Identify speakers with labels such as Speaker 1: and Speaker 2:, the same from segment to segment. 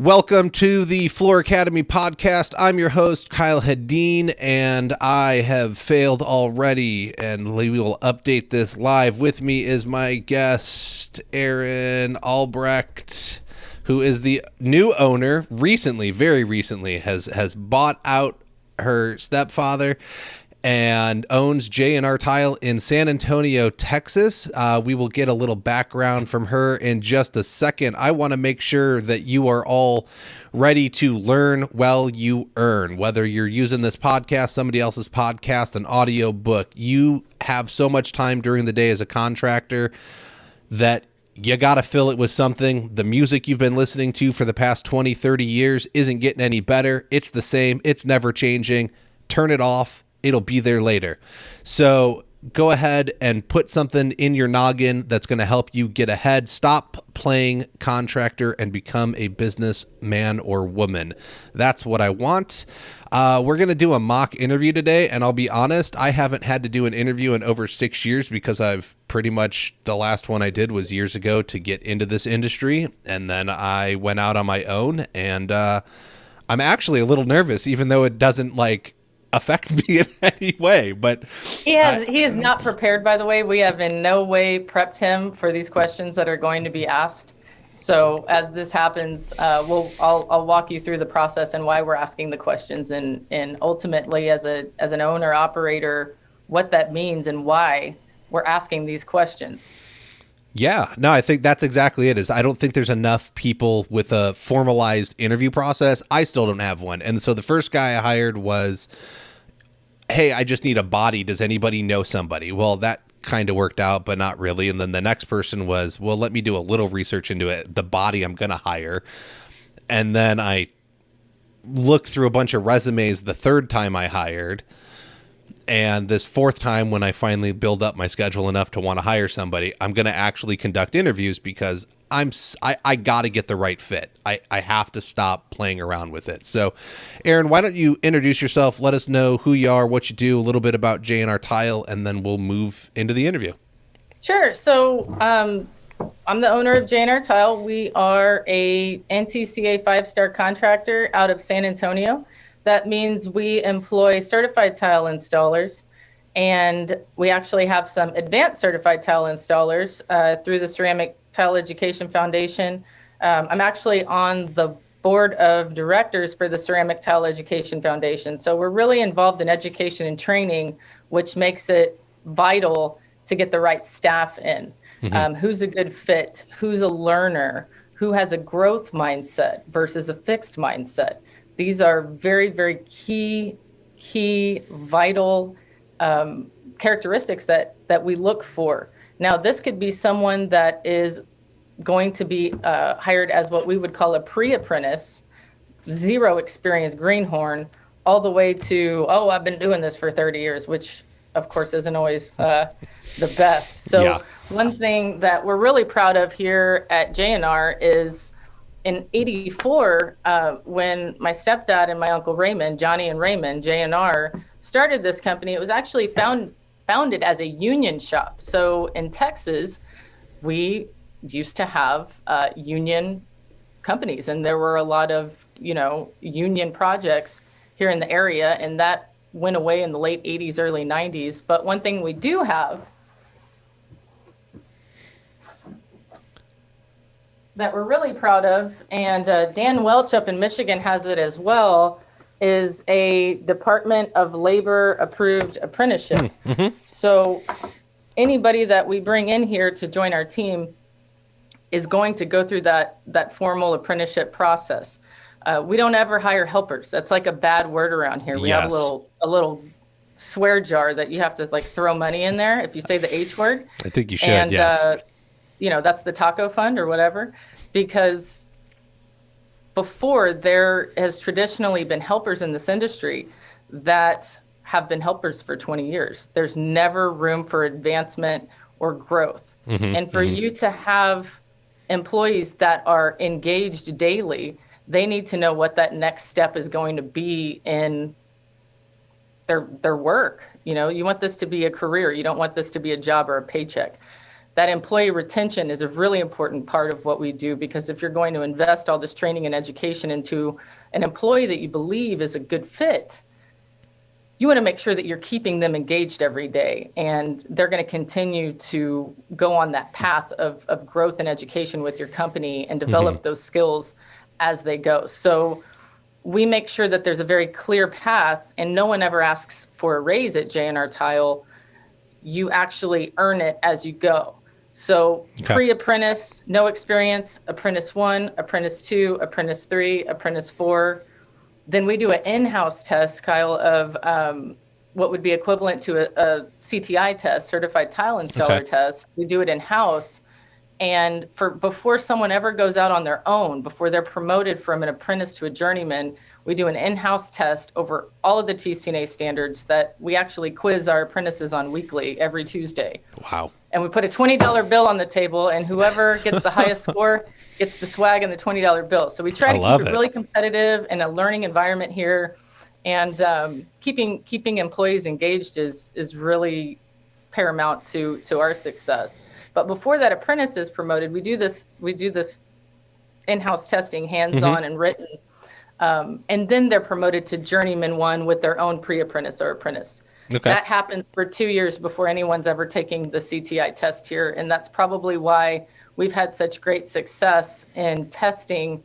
Speaker 1: Welcome to the Floor Academy podcast. I'm your host, Kyle Hedin, and I have failed already, and we will update this live. With me is my guest, Erin Albrecht, who is the new owner, very recently, has bought out her stepfather and owns J&R Tile in San Antonio, Texas. We will get a little background from her in just a second. I want to make sure that you are all ready to learn while you earn. Whether you're using this podcast, somebody else's podcast, an audio book, you have so much time during the day as a contractor that you got to fill it with something. The music you've been listening to for the past 20, 30 years isn't getting any better. It's the same. It's never changing. Turn it off. It'll be there later. So go ahead and put something in your noggin that's going to help you get ahead. Stop playing contractor and become a businessman or woman. That's what I want. We're going to do a mock interview today, and I'll be honest, I haven't had to do an interview in over 6 years because I've pretty much, the last one I did was years ago to get into this industry, and then I went out on my own, and I'm actually a little nervous, even though it doesn't affect me in any way. But
Speaker 2: he is not prepared, by the way. We have in no way prepped him for these questions that are going to be asked. So as this happens, I'll walk you through the process and why we're asking the questions, and ultimately as an owner operator, what that means and why we're asking these questions.
Speaker 1: Yeah, no, I think that's exactly it. I don't think there's enough people with a formalized interview process. I still don't have one. And so the first guy I hired was, hey, I just need a body. Does anybody know somebody? Well, that kind of worked out, but not really. And then the next person was, well, let me do a little research into it, the body I'm going to hire. And then I looked through a bunch of resumes the third time I hired. And this fourth time, when I finally build up my schedule enough to want to hire somebody, I'm going to actually conduct interviews because I got to get the right fit. I have to stop playing around with it. So, Erin, why don't you introduce yourself? Let us know who you are, what you do, a little bit about J&R Tile, and then we'll move into the interview.
Speaker 2: Sure. So I'm the owner of J&R Tile. We are a NTCA 5-star contractor out of San Antonio. That means we employ certified tile installers, and we actually have some advanced certified tile installers through the Ceramic Tile Education Foundation. I'm actually on the board of directors for the Ceramic Tile Education Foundation. So we're really involved in education and training, which makes it vital to get the right staff in. Mm-hmm. Who's a good fit, who's a learner, who has a growth mindset versus a fixed mindset. These are very, very key, vital characteristics that we look for. Now, this could be someone that is going to be hired as what we would call a pre-apprentice, zero experience greenhorn, all the way to, I've been doing this for 30 years, which, of course, isn't always the best. So yeah. One thing that we're really proud of here at J&R is in '84, when my stepdad and my uncle Raymond, Johnny and Raymond, J&R, started this company, it was actually founded as a union shop. So in Texas, we used to have union companies, and there were a lot of, union projects here in the area, and that went away in the late 80s, early 90s. But one thing we do have that we're really proud of, and Dan Welch up in Michigan has it as well, is a Department of Labor approved apprenticeship. Mm-hmm. So anybody that we bring in here to join our team is going to go through that formal apprenticeship process. We don't ever hire helpers. That's like a bad word around here. We
Speaker 1: Yes.
Speaker 2: have a little swear jar that you have to throw money in there if you say the H word.
Speaker 1: I think you should, and, yes.
Speaker 2: That's the taco fund or whatever, because before there has traditionally been helpers in this industry that have been helpers for 20 years. There's never room for advancement or growth. Mm-hmm, and for you to have employees that are engaged daily, they need to know what that next step is going to be in their work. You want this to be a career. You don't want this to be a job or a paycheck. that employee retention is a really important part of what we do, because if you're going to invest all this training and education into an employee that you believe is a good fit, you want to make sure that you're keeping them engaged every day, and they're going to continue to go on that path of growth and education with your company and develop those skills as they go. So we make sure that there's a very clear path, and no one ever asks for a raise at J&R Tile. You actually earn it as you go. So pre-apprentice, no experience, apprentice 1, apprentice 2, apprentice 3, apprentice 4. Then we do an in-house test, Kyle, of what would be equivalent to a CTI test, Certified Tile Installer test. We do it in-house. And before someone ever goes out on their own, before they're promoted from an apprentice to a journeyman, we do an in-house test over all of the TCNA standards that we actually quiz our apprentices on weekly, every Tuesday.
Speaker 1: Wow.
Speaker 2: And we put a $20 bill on the table, and whoever gets the highest score gets the swag and the $20 bill. So we try to keep it really competitive in a learning environment here. And keeping employees engaged is really paramount to our success. But before that apprentice is promoted, we do this in-house testing, hands-on and written. And then they're promoted to Journeyman 1 with their own pre-apprentice or apprentice. That happens for 2 years before anyone's ever taking the CTI test here. And that's probably why we've had such great success in testing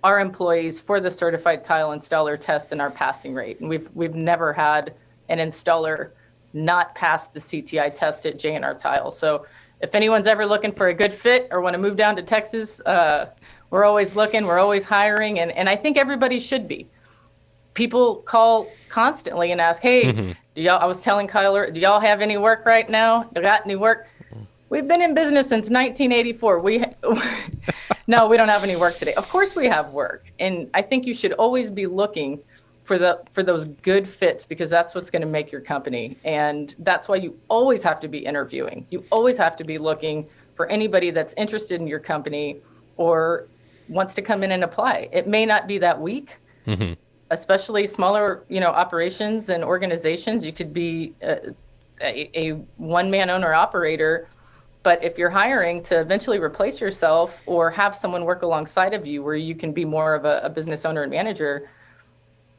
Speaker 2: our employees for the Certified Tile Installer test and our passing rate. And we've never had an installer not pass the CTI test at J&R Tile. So if anyone's ever looking for a good fit or want to move down to Texas, we're always looking, we're always hiring, and I think everybody should be. People call constantly and ask, hey, I was telling Kyler, do y'all have any work right now? You got any work? We've been in business since 1984. No, we don't have any work today. Of course we have work. And I think you should always be looking for those good fits, because that's what's going to make your company. And that's why you always have to be interviewing. You always have to be looking for anybody that's interested in your company or wants to come in and apply. It may not be that week, especially smaller, operations and organizations. You could be a one-man owner operator, but if you're hiring to eventually replace yourself or have someone work alongside of you where you can be more of a business owner and manager,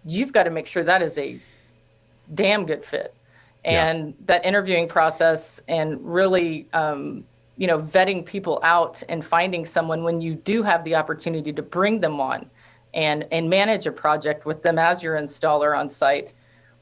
Speaker 2: you've got to make sure that is a damn good fit. And that interviewing process and really, vetting people out and finding someone when you do have the opportunity to bring them on and manage a project with them as your installer on site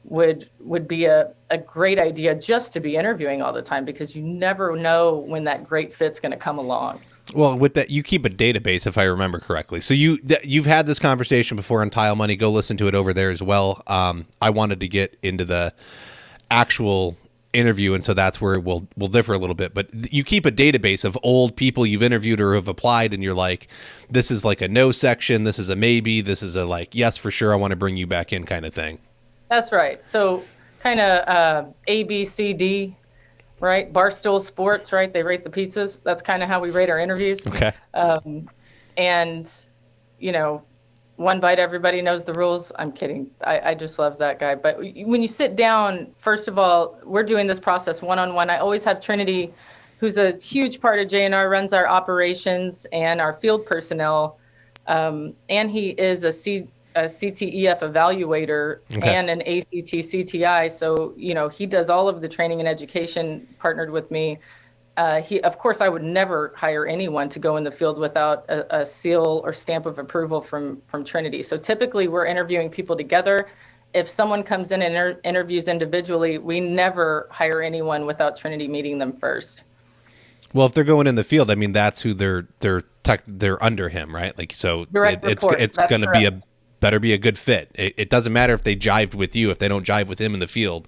Speaker 2: would be a great idea, just to be interviewing all the time, because you never know when that great fit's going to come along.
Speaker 1: Well, with that, you keep a database, if I remember correctly. So you've had this conversation before on Tile Money. Go listen to it over there as well. I wanted to get into the actual interview, and so that's where we'll differ a little bit. But you keep a database of old people you've interviewed or have applied, and you're like, this is like a no section, this is a maybe, this is a like yes for sure, I want to bring you back in kind of thing.
Speaker 2: That's right. So kind of A, B, C, D. Right, Barstool Sports, right? They rate the pizzas. That's kind of how we rate our interviews.
Speaker 1: Okay.
Speaker 2: And, one bite, everybody knows the rules. I'm kidding. I just love that guy. But when you sit down, first of all, we're doing this process one-on-one. I always have Trinity, who's a huge part of J&R, runs our operations and our field personnel. And he is a CTEF evaluator and an ACT CTI. So, he does all of the training and education partnered with me. Of course, I would never hire anyone to go in the field without a seal or stamp of approval from Trinity. So typically we're interviewing people together. If someone comes in and interviews individually, we never hire anyone without Trinity meeting them first.
Speaker 1: Well, if they're going in the field, I mean, that's who they're under him, right? Like, so it's going to better be a good fit. It doesn't matter if they jived with you. If they don't jive with him in the field,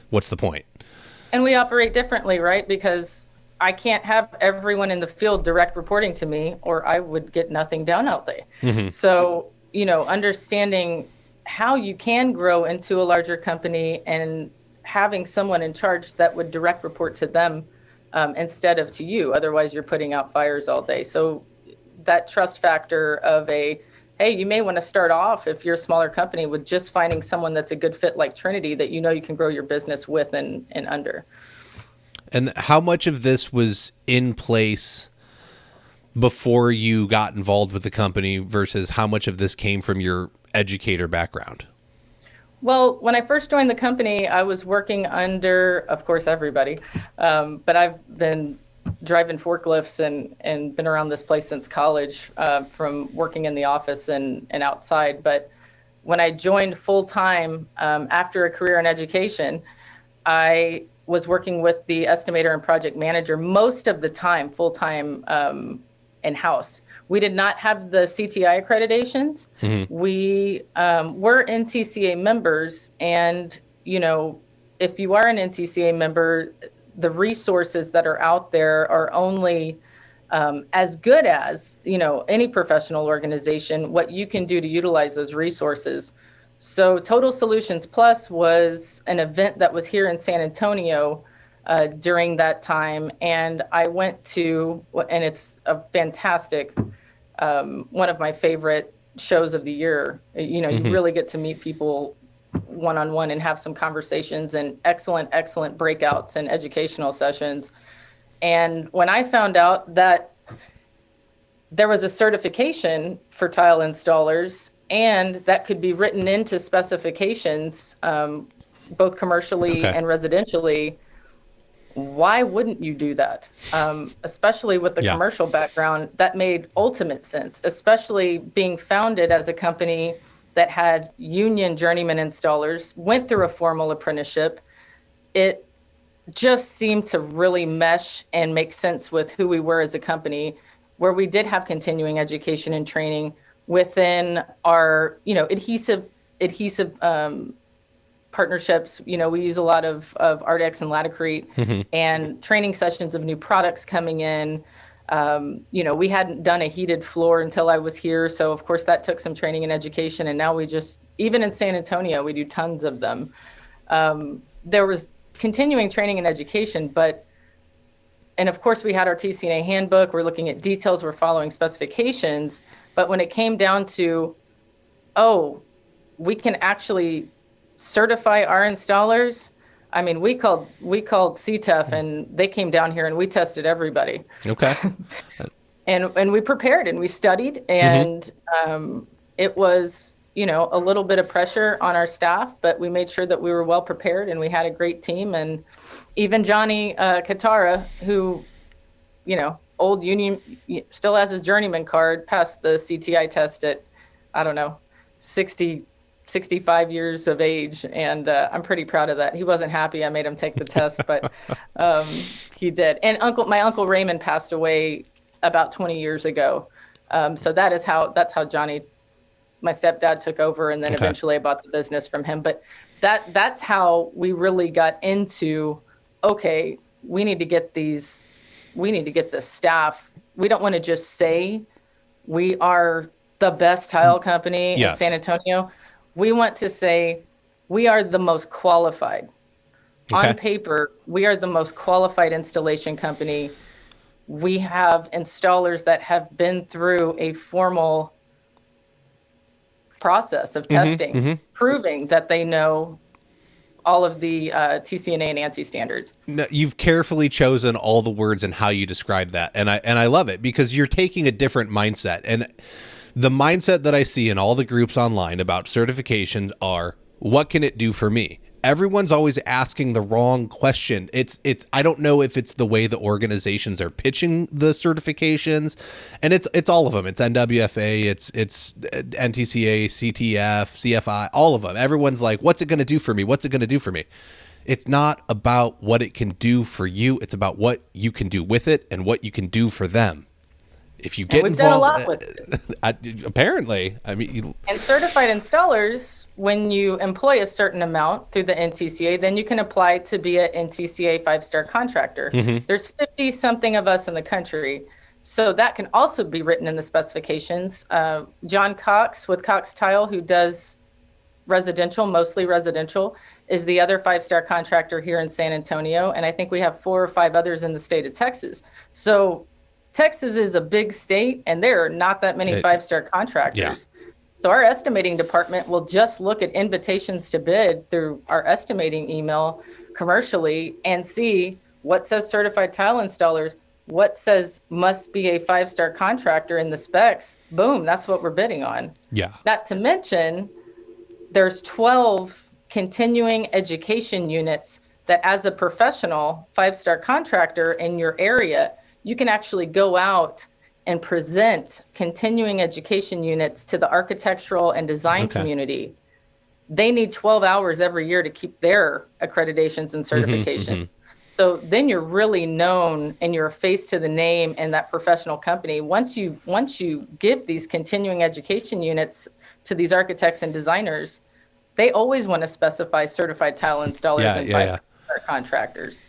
Speaker 1: what's the point? And
Speaker 2: we operate differently, right? Because I can't have everyone in the field direct reporting to me, or I would get nothing done out there. So, understanding how you can grow into a larger company and having someone in charge that would direct report to them instead of to you. Otherwise, you're putting out fires all day. So that trust factor of hey, you may want to start off, if you're a smaller company, with just finding someone that's a good fit like Trinity that you can grow your business with and under.
Speaker 1: And how much of this was in place before you got involved with the company versus how much of this came from your educator background?
Speaker 2: Well, when I first joined the company, I was working under, of course, everybody. But I've been driving forklifts and been around this place since college, from working in the office and outside. But when I joined full time, after a career in education, I was working with the estimator and project manager most of the time, full time, in-house. We did not have the CTI accreditations. We were NTCA members, and if you are an NTCA member, the resources that are out there are only as good as any professional organization, what you can do to utilize those resources. So Total Solutions Plus was an event that was here in San Antonio during that time, and I went to, and it's a fantastic, one of my favorite shows of the year. You really get to meet people one-on-one and have some conversations, and excellent breakouts and educational sessions. And when I found out that there was a certification for tile installers and that could be written into specifications, both commercially and residentially, why wouldn't you do that? Especially with the commercial background, that made ultimate sense, especially being founded as a company that had union journeyman installers, went through a formal apprenticeship. It just seemed to really mesh and make sense with who we were as a company, where we did have continuing education and training within our, adhesive partnerships. We use a lot of Ardex and Laticrete, and training sessions of new products coming in. We hadn't done a heated floor until I was here. So of course that took some training and education. And now we just, even in San Antonio, we do tons of them. There was continuing training and education, and of course we had our TCNA handbook. We're looking at details. We're following specifications. But when it came down to, we can actually certify our installers. I mean, we called CTEF, and they came down here and we tested everybody.
Speaker 1: Okay.
Speaker 2: and we prepared and we studied, and it was, a little bit of pressure on our staff, but we made sure that we were well prepared and we had a great team. And even Johnny Kotara, who, old union, still has his journeyman card, passed the CTI test at, 65 years of age, and I'm pretty proud of that. He wasn't happy I made him take the test, but he did. And my uncle Raymond passed away about 20 years ago, so that's how Johnny, my stepdad, took over, and then eventually I bought the business from him. But that's how we really got into, we need to get this staff. We don't want to just say we are the best tile company in San Antonio. We want to say we are the most qualified. On paper, we are the most qualified installation company. We have installers that have been through a formal process of testing, proving that they know all of the TCNA and ANSI standards.
Speaker 1: No, you've carefully chosen all the words and how you describe that, and I love it, because you're taking a different mindset. And the mindset that I see in all the groups online about certifications are, what can it do for me? Everyone's always asking the wrong question. It's I don't know if it's the way the organizations are pitching the certifications, and it's all of them. It's NWFA, it's NTCA, CTF, CFI, all of them. Everyone's like, what's it going to do for me? What's it going to do for me? It's not about what it can do for you. It's about what you can do with it and what you can do for them. If you get
Speaker 2: we've
Speaker 1: involved,
Speaker 2: done a lot with it.
Speaker 1: Apparently, I mean,
Speaker 2: and certified installers, when you employ a certain amount through the NTCA, then you can apply to be an NTCA 5-star contractor. There's 50 something of us in the country, so that can also be written in the specifications. John Cox with Cox Tile, who does residential, mostly residential, is the other 5-star contractor here in San Antonio, and I think we have 4 or 5 others in the state of Texas. So Texas is a big state, and there are not that many 5-star contractors. So our estimating department will just look at invitations to bid through our estimating email commercially and see what says certified tile installers, what says must be a 5-star contractor in the specs. Boom, that's what we're bidding on.
Speaker 1: Yeah.
Speaker 2: Not to mention, there's 12 continuing education units that as a professional 5-star contractor in your area, you can actually go out and present continuing education units to the architectural and design community. They need 12 hours every year to keep their accreditations and certifications. So then you're really known and you're a face to the name in that professional company. Once you give these continuing education units to these architects and designers, they always want to specify certified tile installers and 5-star contractors.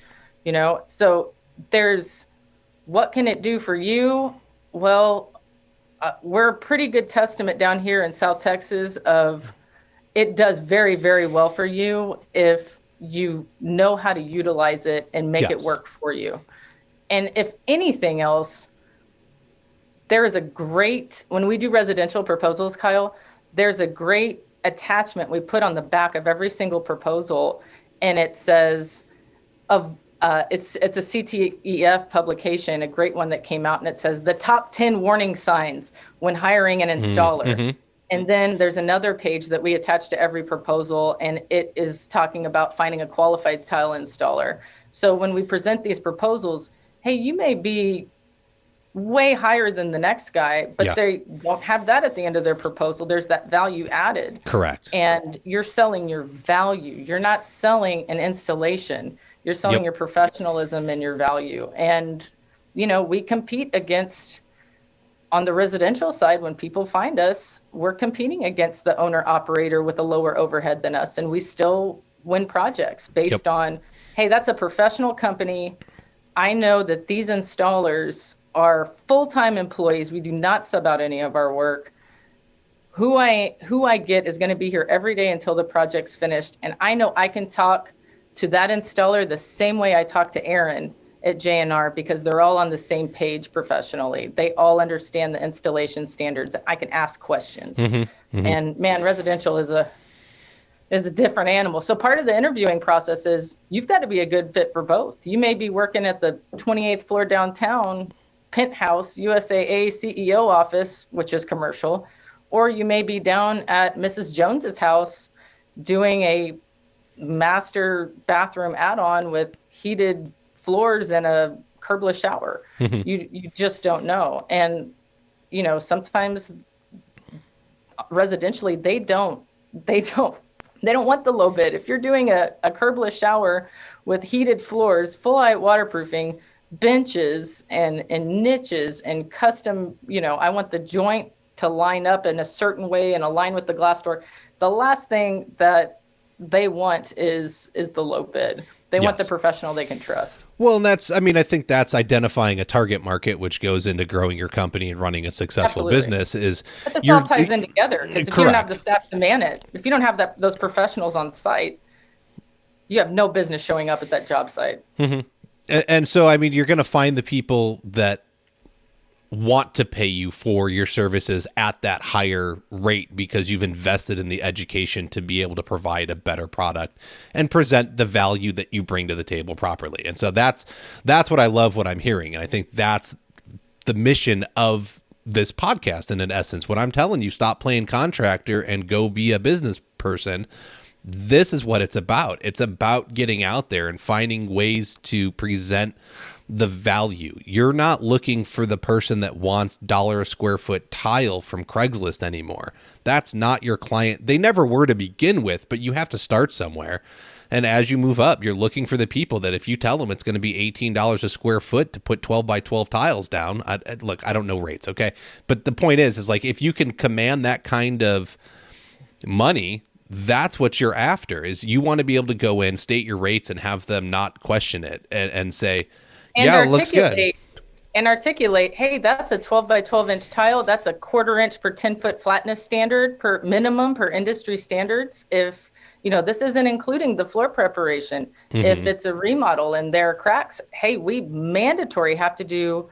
Speaker 2: So there's, what can it do for you? Well, we're a pretty good testament down here in South Texas of it does very, very well for you if you know how to utilize it and make it work for you. And if anything else, there is a great, when we do residential proposals, Kyle, there's a great attachment we put on the back of every single proposal, and it says it's a CTEF publication, a great one that came out, and it says the top 10 warning signs when hiring an installer. And then there's another page that we attach to every proposal, and it is talking about finding a qualified tile installer. So when we present these proposals, hey, you may be way higher than the next guy, but they don't have that at the end of their proposal. There's that value added.
Speaker 1: Correct.
Speaker 2: And you're selling your value. You're not selling an installation. You're selling your professionalism and your value. And, we compete against, on the residential side, when people find us, we're competing against the owner operator with a lower overhead than us. And we still win projects based on, hey, that's a professional company. I know that these installers are full-time employees. We do not sub out any of our work. Who I get is going to be here every day until the project's finished. And I know I can talk to that installer the same way I talk to Erin at J&R, because they're all on the same page professionally. They all understand the installation standards. I can ask questions. And man, residential is a different animal. So part of the interviewing process is you've got to be a good fit for both. You may be working at the 28th floor downtown penthouse USAA CEO office, which is commercial, or you may be down at Mrs. Jones's house doing a master bathroom add-on with heated floors and a curbless shower. You just don't know. And sometimes residentially they don't want the low bid. If you're doing a curbless shower with heated floors, full height waterproofing, benches and niches and custom, I want the joint to line up in a certain way and align with the glass door. The last thing that they want is the low bid. They want the professional they can trust.
Speaker 1: Well, and I think that's identifying a target market, which goes into growing your company and running a successful business.
Speaker 2: But it all ties in together, because if you don't have the staff to man it, if you don't have those professionals on site, you have no business showing up at that job site.
Speaker 1: And so, you're going to find the people that want to pay you for your services at that higher rate because you've invested in the education to be able to provide a better product and present the value that you bring to the table properly. And so that's what I love, what I'm hearing. And I think that's the mission of this podcast. And in essence, when I'm telling you, stop playing contractor and go be a business person, this is what it's about. It's about getting out there and finding ways to present the value. You're not looking for the person that wants $1 a square foot tile from Craigslist anymore. That's not your client. They never were to begin with, but you have to start somewhere. And as you move up, you're looking for the people that if you tell them it's going to be $18 a square foot to put 12 by 12 tiles down, look, I don't know rates, okay? But the point is like, if you can command that kind of money, that's what you're after. Is you want to be able to go in, state your rates, and have them not question it and say, it looks good.
Speaker 2: And articulate, hey, that's a 12 by 12 inch tile. That's a 1/4 inch per 10-foot flatness standard per minimum per industry standards. If, this isn't including the floor preparation. If it's a remodel and there are cracks, hey, we mandatory have to do,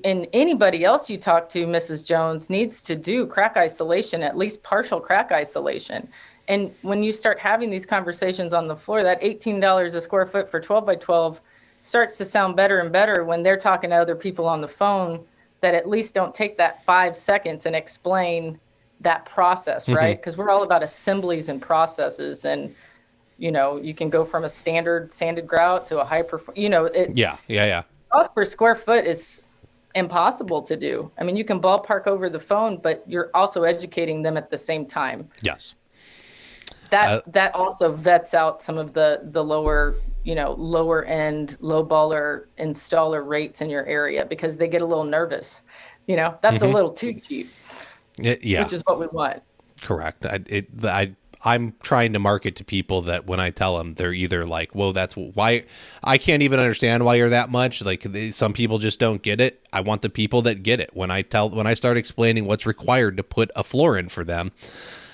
Speaker 2: and anybody else you talk to, Mrs. Jones, needs to do crack isolation, at least partial crack isolation. And when you start having these conversations on the floor, that $18 a square foot for 12 by 12, starts to sound better and better when they're talking to other people on the phone that at least don't take that 5 seconds and explain that process, right? Because we're all about assemblies and processes, and you can go from a standard sanded grout to a
Speaker 1: Yeah.
Speaker 2: cost per square foot is impossible to do. I mean, you can ballpark over the phone, but you're also educating them at the same time.
Speaker 1: Yes.
Speaker 2: That also vets out some of the lower end low baller installer rates in your area, because they get a little nervous. That's a little too cheap.
Speaker 1: Yeah.
Speaker 2: Which is what we want.
Speaker 1: Correct. I'm trying to market to people that when I tell them, they're either like, whoa, that's why I can't even understand why you're that much. Like some people just don't get it. I want the people that get it. When I start explaining what's required to put a floor in for them,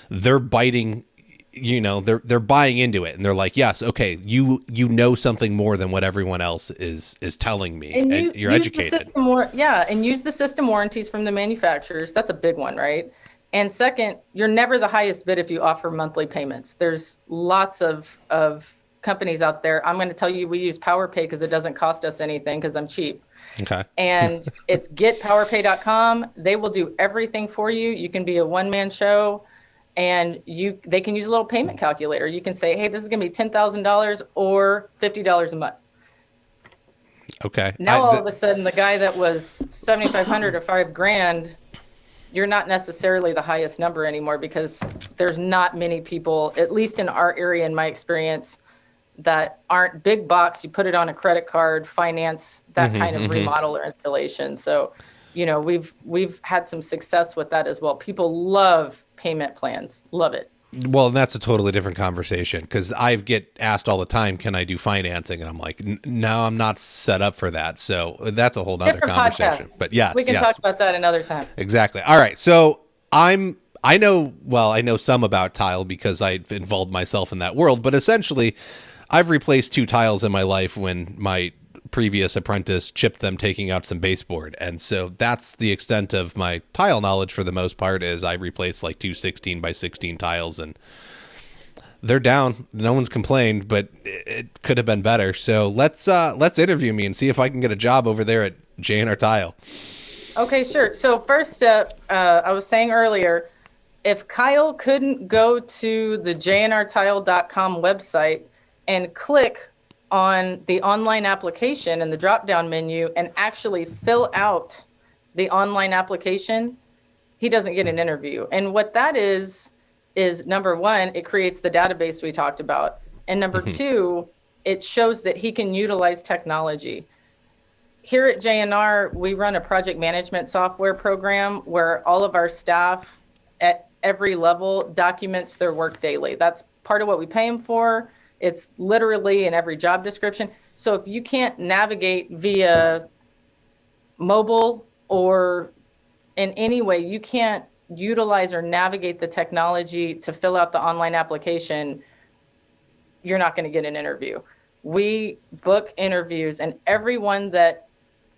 Speaker 1: they're biting, they're buying into it, and they're like, yes, okay, you know something more than what everyone else is telling me, and you're educated.
Speaker 2: And use the system warranties from the manufacturers. That's a big one, right? And second, you're never the highest bid if you offer monthly payments. There's lots of companies out there. I'm going to tell you, we use PowerPay because it doesn't cost us anything, because I'm cheap.
Speaker 1: Okay.
Speaker 2: And it's getpowerpay.com. They will do everything for you. You can be a one-man show, and they can use a little payment calculator. You can say, hey, this is going to be $10,000 or $50 a month.
Speaker 1: Okay.
Speaker 2: Now all of a sudden, the guy that was $7,500 or $5,000, you're not necessarily the highest number anymore, because there's not many people, at least in our area, in my experience, that aren't big box. You put it on a credit card, finance that kind of remodel or installation. So, we've had some success with that as well. People love payment plans, love it.
Speaker 1: Well, and that's a totally different conversation, because I get asked all the time, can I do financing? And I'm like, no, I'm not set up for that. So that's a whole other conversation.
Speaker 2: Podcast.
Speaker 1: But yes,
Speaker 2: we can talk about that another time.
Speaker 1: Exactly. All right. So I know some about tile because I've involved myself in that world, but essentially I've replaced 2 tiles in my life when my previous apprentice chipped them taking out some baseboard. And so that's the extent of my tile knowledge for the most part. Is I replaced like 2 16 by 16 tiles, and they're down. No one's complained, but it could have been better. So let's interview me and see if I can get a job over there at J&R Tile.
Speaker 2: Okay, sure. So first step, I was saying earlier, if Kyle couldn't go to the jnrtile.com website and click on the online application in the drop-down menu and actually fill out the online application, he doesn't get an interview. And what that is number one, it creates the database we talked about. And number two, it shows that he can utilize technology. Here at J&R, we run a project management software program where all of our staff at every level documents their work daily. That's part of what we pay them for. It's literally in every job description. So if you can't navigate via mobile or in any way, you can't utilize or navigate the technology to fill out the online application, you're not going to get an interview. We book interviews, and everyone that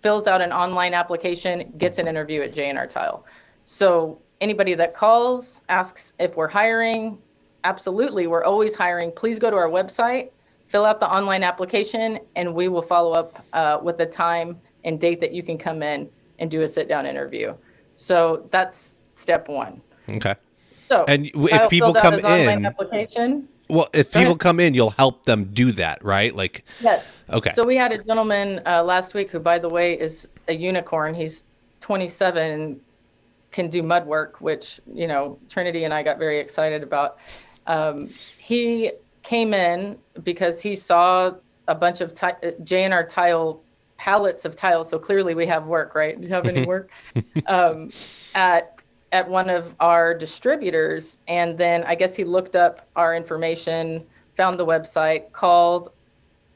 Speaker 2: fills out an online application gets an interview at J&R Tile. So anybody that calls, asks if we're hiring, absolutely, we're always hiring. Please go to our website, fill out the online application, and we will follow up with the time and date that you can come in and do a sit-down interview. So that's step one.
Speaker 1: Okay.
Speaker 2: So
Speaker 1: and if people come in,
Speaker 2: application.
Speaker 1: Well, if people come in, you'll help them do that, right? Like,
Speaker 2: yes.
Speaker 1: Okay.
Speaker 2: So we had a gentleman last week who, by the way, is a unicorn. He's 27 and can do mud work, which, Trinity and I got very excited about. He came in because he saw a bunch of J&R Tile pallets of tiles. So clearly we have work, right? Do you have any work? At one of our distributors. And then I guess he looked up our information, found the website, called.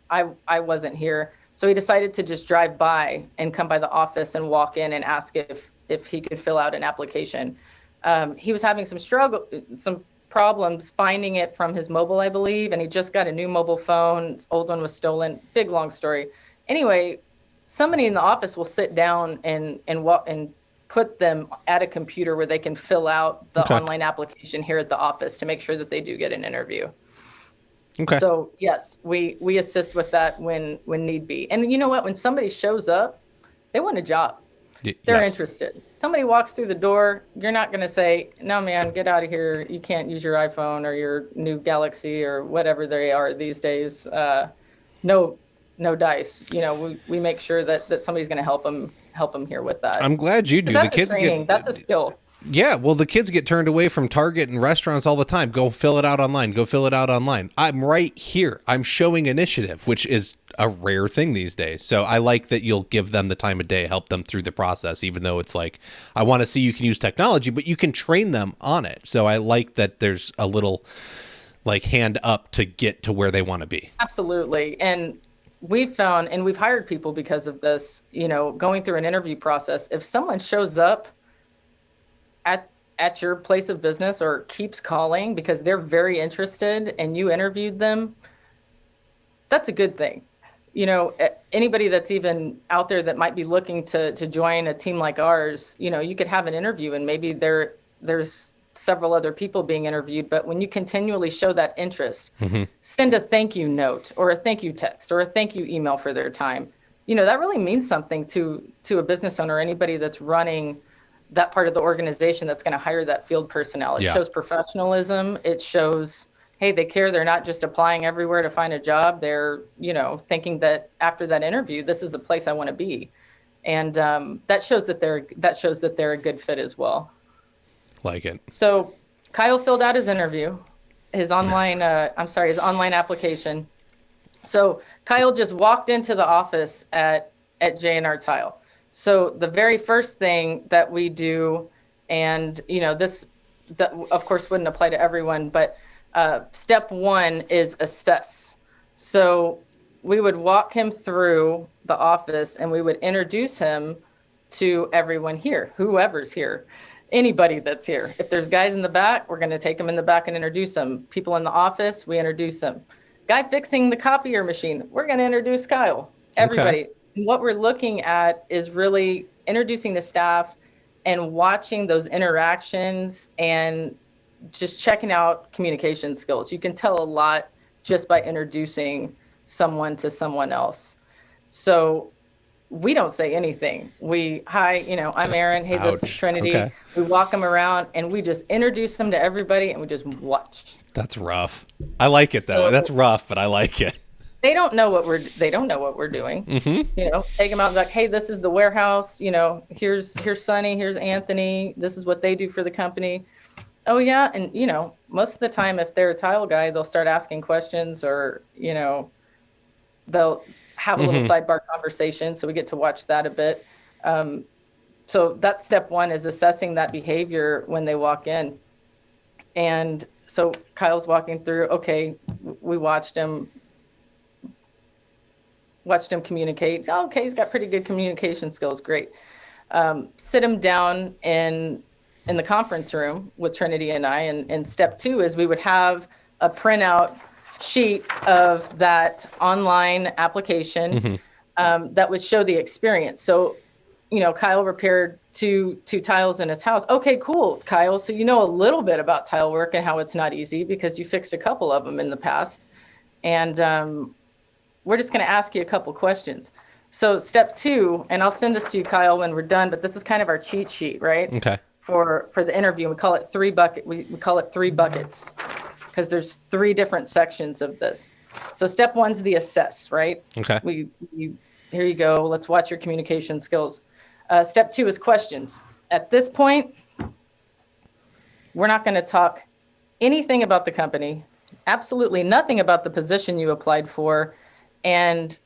Speaker 2: I wasn't here. So he decided to just drive by and come by the office and walk in and ask if he could fill out an application. He was having some problems finding it from his mobile, I believe, and he just got a new mobile phone. His old one was stolen. Big, long story. Anyway, somebody in the office will sit down and walk and put them at a computer where they can fill out the online application here at the office to make sure that they do get an interview.
Speaker 1: Okay.
Speaker 2: So yes, we assist with that when need be. And you know what? When somebody shows up, they want a job. They're
Speaker 1: Yes.
Speaker 2: interested. Somebody walks through the door, you're not going to say, "No, man, get out of here. You can't use your iPhone or your new Galaxy or whatever they are these days." No, no dice. We make sure that somebody's going to help them here with that.
Speaker 1: I'm glad you
Speaker 2: 'Cause
Speaker 1: do. The
Speaker 2: that's a
Speaker 1: kids
Speaker 2: training. That's a
Speaker 1: get,
Speaker 2: skill.
Speaker 1: yeah, well, the kids get turned away from Target and restaurants all the time. Go fill it out online. Go fill it out online. I'm right here. I'm showing initiative, which is a rare thing these days. So I like that you'll give them the time of day, help them through the process, even though it's like, I want to see you can use technology, but you can train them on it. So I like that there's a little like hand up to get to where they want to be.
Speaker 2: Absolutely. And we've found, and we've hired people because of this, going through an interview process, if someone shows up at your place of business or keeps calling because they're very interested and you interviewed them, that's a good thing. Anybody that's even out there that might be looking to join a team like ours, you could have an interview and maybe there's several other people being interviewed, but when you continually show that interest, send a thank you note or a thank you text or a thank you email for their time. That really means something to a business owner or anybody that's running that part of the organization that's going to hire that field personnel. It shows professionalism. It shows, hey, they care. They're not just applying everywhere to find a job. They're, thinking that after that interview, this is the place I want to be. And that shows that they're a good fit as well.
Speaker 1: Like it.
Speaker 2: So Kyle filled out his interview, his online application. So Kyle just walked into the office at J&R Tile. So the very first thing that we do, and this that of course wouldn't apply to everyone, but step one is assess. So we would walk him through the office and we would introduce him to everyone here, whoever's here, anybody that's here. If there's guys in the back, we're going to take them in the back and introduce them. People in the office, we introduce them. Guy fixing the copier machine, we're going to introduce Kyle. Everybody. Okay. What we're looking at is really introducing the staff and watching those interactions and just checking out communication skills. You can tell a lot just by introducing someone to someone else. So we don't say anything. Hi, I'm Erin. Hey, this is Trinity. Okay. We walk them around and we just introduce them to everybody and we just watch.
Speaker 1: That's rough. I like it though. That's rough, but I like it.
Speaker 2: They don't know what we're doing. Mm-hmm. Take them out and be like, hey, this is the warehouse. Here's Sonny, here's Anthony. This is what they do for the company. Oh yeah, and most of the time, if they're a tile guy, they'll start asking questions, or they'll have a little sidebar conversation. So we get to watch that a bit. So that's step one, is assessing that behavior when they walk in. And so Kyle's walking through. Okay, we watched him communicate. Oh, okay, he's got pretty good communication skills. Great. Sit him down in the conference room with Trinity and I. And step two is we would have a printout sheet of that online application that would show the experience. So, Kyle repaired two tiles in his house. Okay, cool, Kyle. So you know a little bit about tile work and how it's not easy because you fixed a couple of them in the past. And we're just going to ask you a couple questions. So step two, and I'll send this to you, Kyle, when we're done, but this is kind of our cheat sheet, right?
Speaker 1: Okay.
Speaker 2: For the interview, we call it we call it 3 buckets because there's 3 different sections of this. So step one's the assess, right?
Speaker 1: Okay.
Speaker 2: Here you go. Let's watch your communication skills. Step 2 is questions. At this point, we're not going to talk anything about the company, absolutely nothing about the position you applied for. And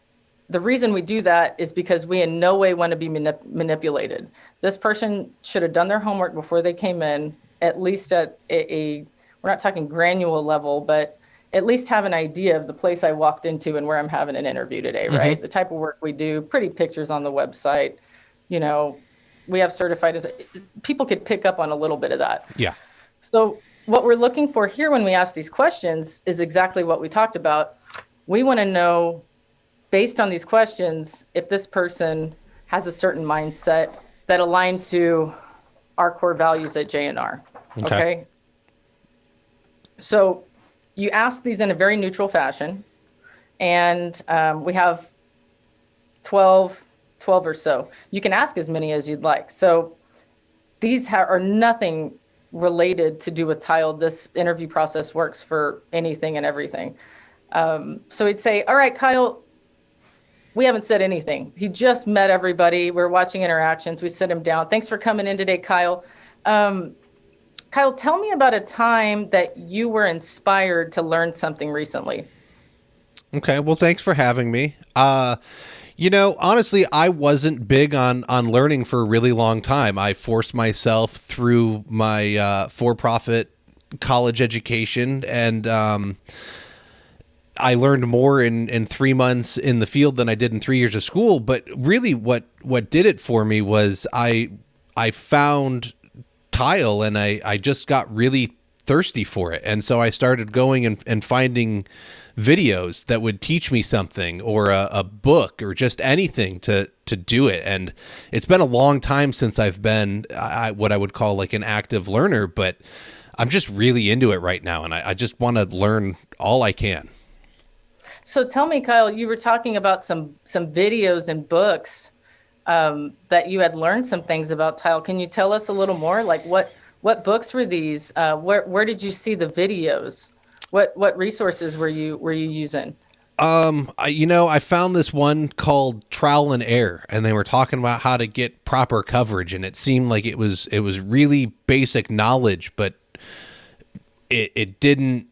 Speaker 2: the reason we do that is because we in no way want to be manipulated. This person should have done their homework before they came in, at least at we're not talking granular level, but at least have an idea of the place I walked into and where I'm having an interview today, right? The type of work we do, pretty pictures on the website. We have certified, people could pick up on a little bit of that.
Speaker 1: Yeah.
Speaker 2: So what we're looking for here when we ask these questions is exactly what we talked about. We want to know, based on these questions, if this person has a certain mindset that align to our core values at J&R. Okay. So you ask these in a very neutral fashion, and we have 12 or so. You can ask as many as you'd like. So these are nothing related to do with tile. This interview process works for anything and everything. So he'd say, all right, Kyle, we haven't said anything. He just met everybody. We're watching interactions. We sit him down. Thanks for coming in today, Kyle. Kyle, tell me about a time that you were inspired to learn something recently.
Speaker 1: Okay, well, thanks for having me. Honestly, I wasn't big on learning for a really long time. I forced myself through my for-profit college education, and I learned more in 3 months in the field than I did in 3 years of school. But really, what did it for me was I found tile, and I just got really thirsty for it. And so I started going and finding videos that would teach me something, or a book, or just anything to do it. And it's been a long time since I've been what I would call like an active learner, but I'm just really into it right now. And I just want to learn all I can.
Speaker 2: So tell me, Kyle, you were talking about some videos and books that you had learned some things about tile. Can you tell us a little more? Like what books were these? Where did you see the videos? What resources were you using?
Speaker 1: I found this one called Trial and Error, and they were talking about how to get proper coverage, and it seemed like it was really basic knowledge, but it didn't,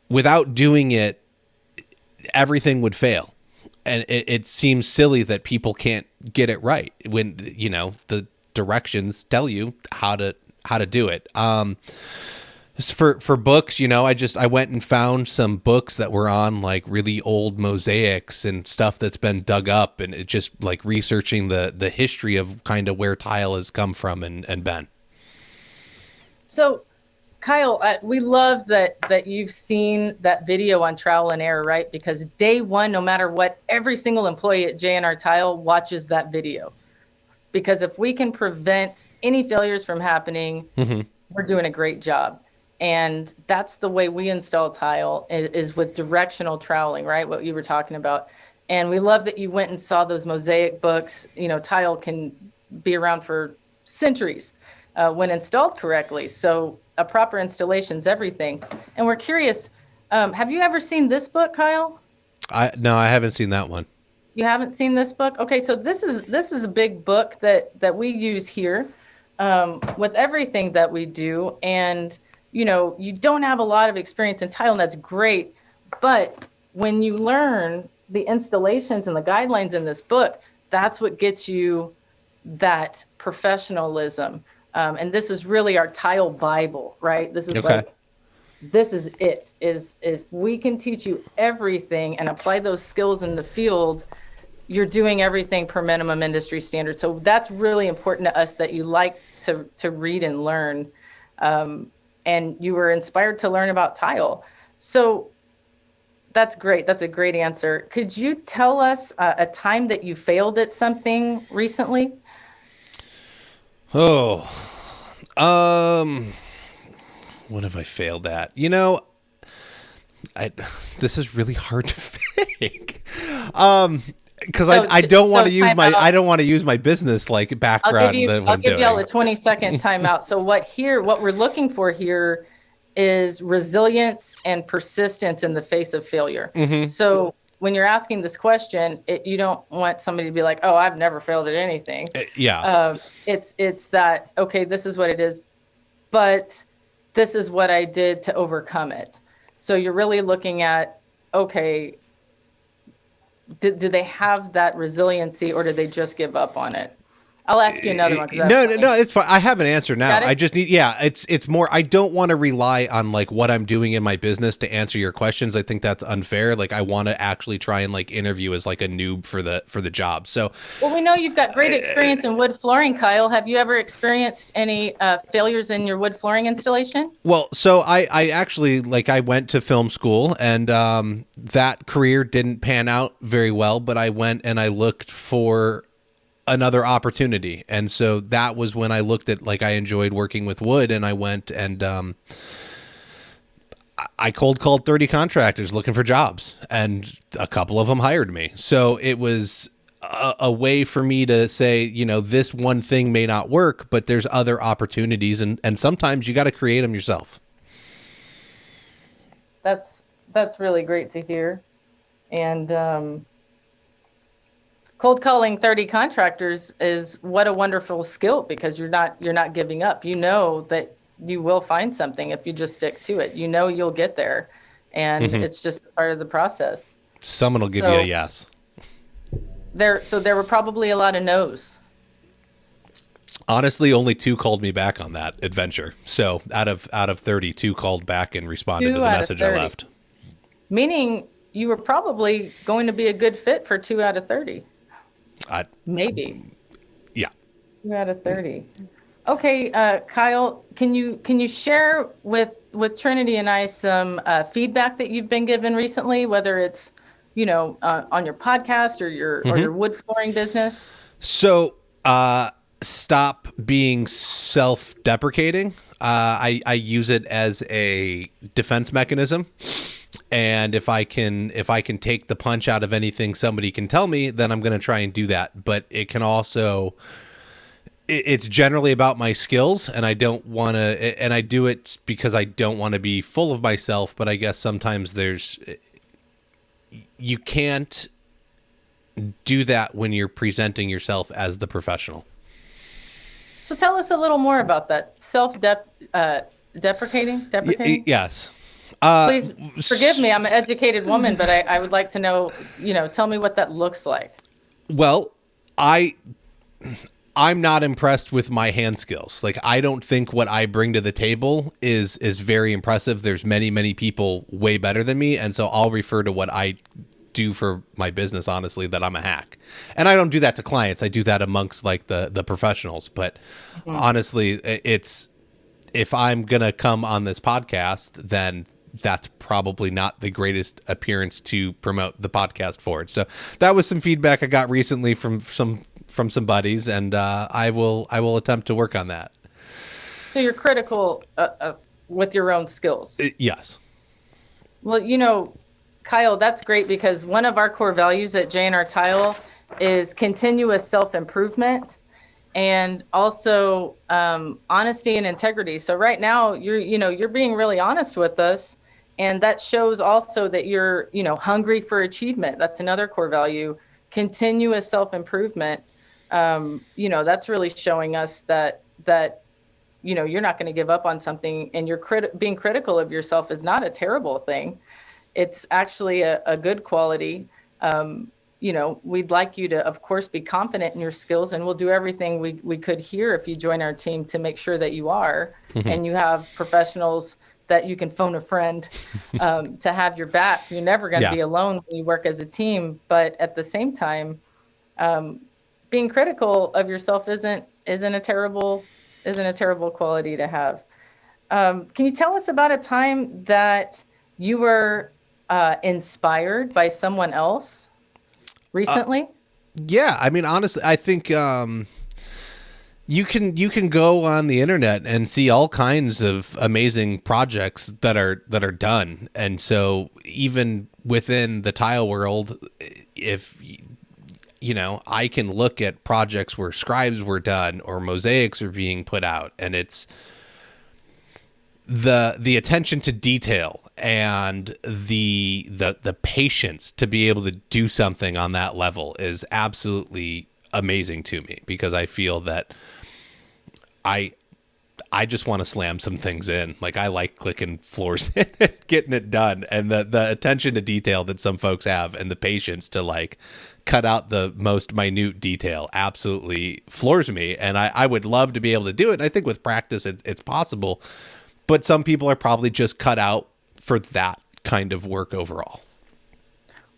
Speaker 1: without doing it, everything would fail. And it seems silly that people can't get it right when, the directions tell you how to do it. For books, I went and found some books that were on like really old mosaics and stuff that's been dug up, and it just like researching the history of kind of where tile has come from and been.
Speaker 2: So, Kyle, we love that you've seen that video on Trial and Error, right? Because day one, no matter what, every single employee at J&R Tile watches that video. Because if we can prevent any failures from happening, we're doing a great job. And that's the way we install tile is with directional troweling, right? What you were talking about. And we love that you went and saw those mosaic books. Tile can be around for centuries when installed correctly. So a proper installation is everything. And we're curious, have you ever seen this book, Kyle?
Speaker 1: No, I haven't seen that one.
Speaker 2: You haven't seen this book? Okay, so this is a big book that we use here with everything that we do. And you don't have a lot of experience in tile, and that's great. But when you learn the installations and the guidelines in this book, that's what gets you that professionalism. And this is really our tile Bible, right? This is
Speaker 1: okay.
Speaker 2: This is it. Is if we can teach you everything and apply those skills in the field, you're doing everything per minimum industry standard. So that's really important to us, that you like to read and learn. And you were inspired to learn about tile. So that's great. That's a great answer. Could you tell us a time that you failed at something recently?
Speaker 1: Oh, what have I failed at? This is really hard to think. Because I don't want to use my business like background.
Speaker 2: I'll give y'all a 20-second timeout. So what we're looking for here is resilience and persistence in the face of failure. So when you're asking this question, you don't want somebody to be like, "Oh, I've never failed at anything." It's that, okay, this is what it is, but this is what I did to overcome it. So you're really looking at, okay, do they have that resiliency, or did they just give up on it? I'll ask you another one.
Speaker 1: No, it's fine. I have an answer now.
Speaker 2: I
Speaker 1: just need, it's more, I don't want to rely on like what I'm doing in my business to answer your questions. I think that's unfair. Like I want to actually try and like interview as like a noob for the job. So,
Speaker 2: well, we know you've got great experience in wood flooring, Kyle. Have you ever experienced any failures in your wood flooring installation?
Speaker 1: Well, so I actually, like, I went to film school, and that career didn't pan out very well, but I went and I looked for another opportunity. And so that was when I looked at, like, I enjoyed working with wood, and I went and I cold called 30 contractors looking for jobs, and a couple of them hired me. So it was a way for me to say, you know, this one thing may not work, but there's other opportunities, and sometimes you got to create them yourself.
Speaker 2: That's really great to hear. And cold calling 30 contractors is what a wonderful skill, because you're not giving up. You know that you will find something if you just stick to it. You know you'll get there, and it's just part of the process.
Speaker 1: Someone will give you a yes.
Speaker 2: There were probably a lot of no's.
Speaker 1: Honestly, only 2 called me back on that adventure. So out of 30, 2 called back and responded to the message I left.
Speaker 2: Meaning you were probably going to be a good fit for 2 out of 30. Maybe.
Speaker 1: Yeah.
Speaker 2: 2 out of 30. Okay, Kyle, can you share with Trinity and I some feedback that you've been given recently, whether it's, you know, on your podcast or your wood flooring business?
Speaker 1: So, stop being self-deprecating. I use it as a defense mechanism. And if I can take the punch out of anything somebody can tell me, then I'm going to try and do that. But it can also, it's generally about my skills, and I don't want to, and I do it because I don't want to be full of myself. But I guess sometimes you can't do that when you're presenting yourself as the professional.
Speaker 2: So tell us a little more about that. Deprecating?
Speaker 1: Yes.
Speaker 2: Please forgive me. I'm an educated woman, but I would like to know, you know, tell me what that looks like.
Speaker 1: Well, I'm not impressed with my hand skills. Like, I don't think what I bring to the table is very impressive. There's many people way better than me. And so I'll refer to what I do for my business, honestly, that I'm a hack. And I don't do that to clients. I do that amongst like the professionals. But honestly, it's, if I'm going to come on this podcast, then that's probably not the greatest appearance to promote the podcast for it. So that was some feedback I got recently from some buddies, and I will attempt to work on that.
Speaker 2: So you're critical with your own skills.
Speaker 1: Yes.
Speaker 2: Well, you know, Kyle, that's great, because one of our core values at J&R Tile is continuous self-improvement, and also honesty and integrity. So right now you're being really honest with us, and that shows also that you're, you know, hungry for achievement. That's another core value, continuous self-improvement. You know, that's really showing us that you know, you're not going to give up on something, and you're being critical of yourself is not a terrible thing. It's actually a good quality. You know, we'd like you to, of course, be confident in your skills, and we'll do everything we could here if you join our team to make sure that you are, and you have professionals that you can phone a friend to have your back. You're never going to be alone when you work as a team. But at the same time, being critical of yourself isn't a terrible quality to have. Can you tell us about a time that you were inspired by someone else recently?
Speaker 1: Yeah, I mean, honestly, I think you can go on the internet and see all kinds of amazing projects that are done. And so even within the tile world, if you know, I can look at projects where scribes were done or mosaics are being put out, and it's the attention to detail and the patience to be able to do something on that level is absolutely amazing to me, because I feel that I just want to slam some things in. Like, I like clicking floors in and getting it done, and the attention to detail that some folks have and the patience to like cut out the most minute detail absolutely floors me. And I would love to be able to do it. And I think with practice, it's possible, but some people are probably just cut out for that kind of work overall.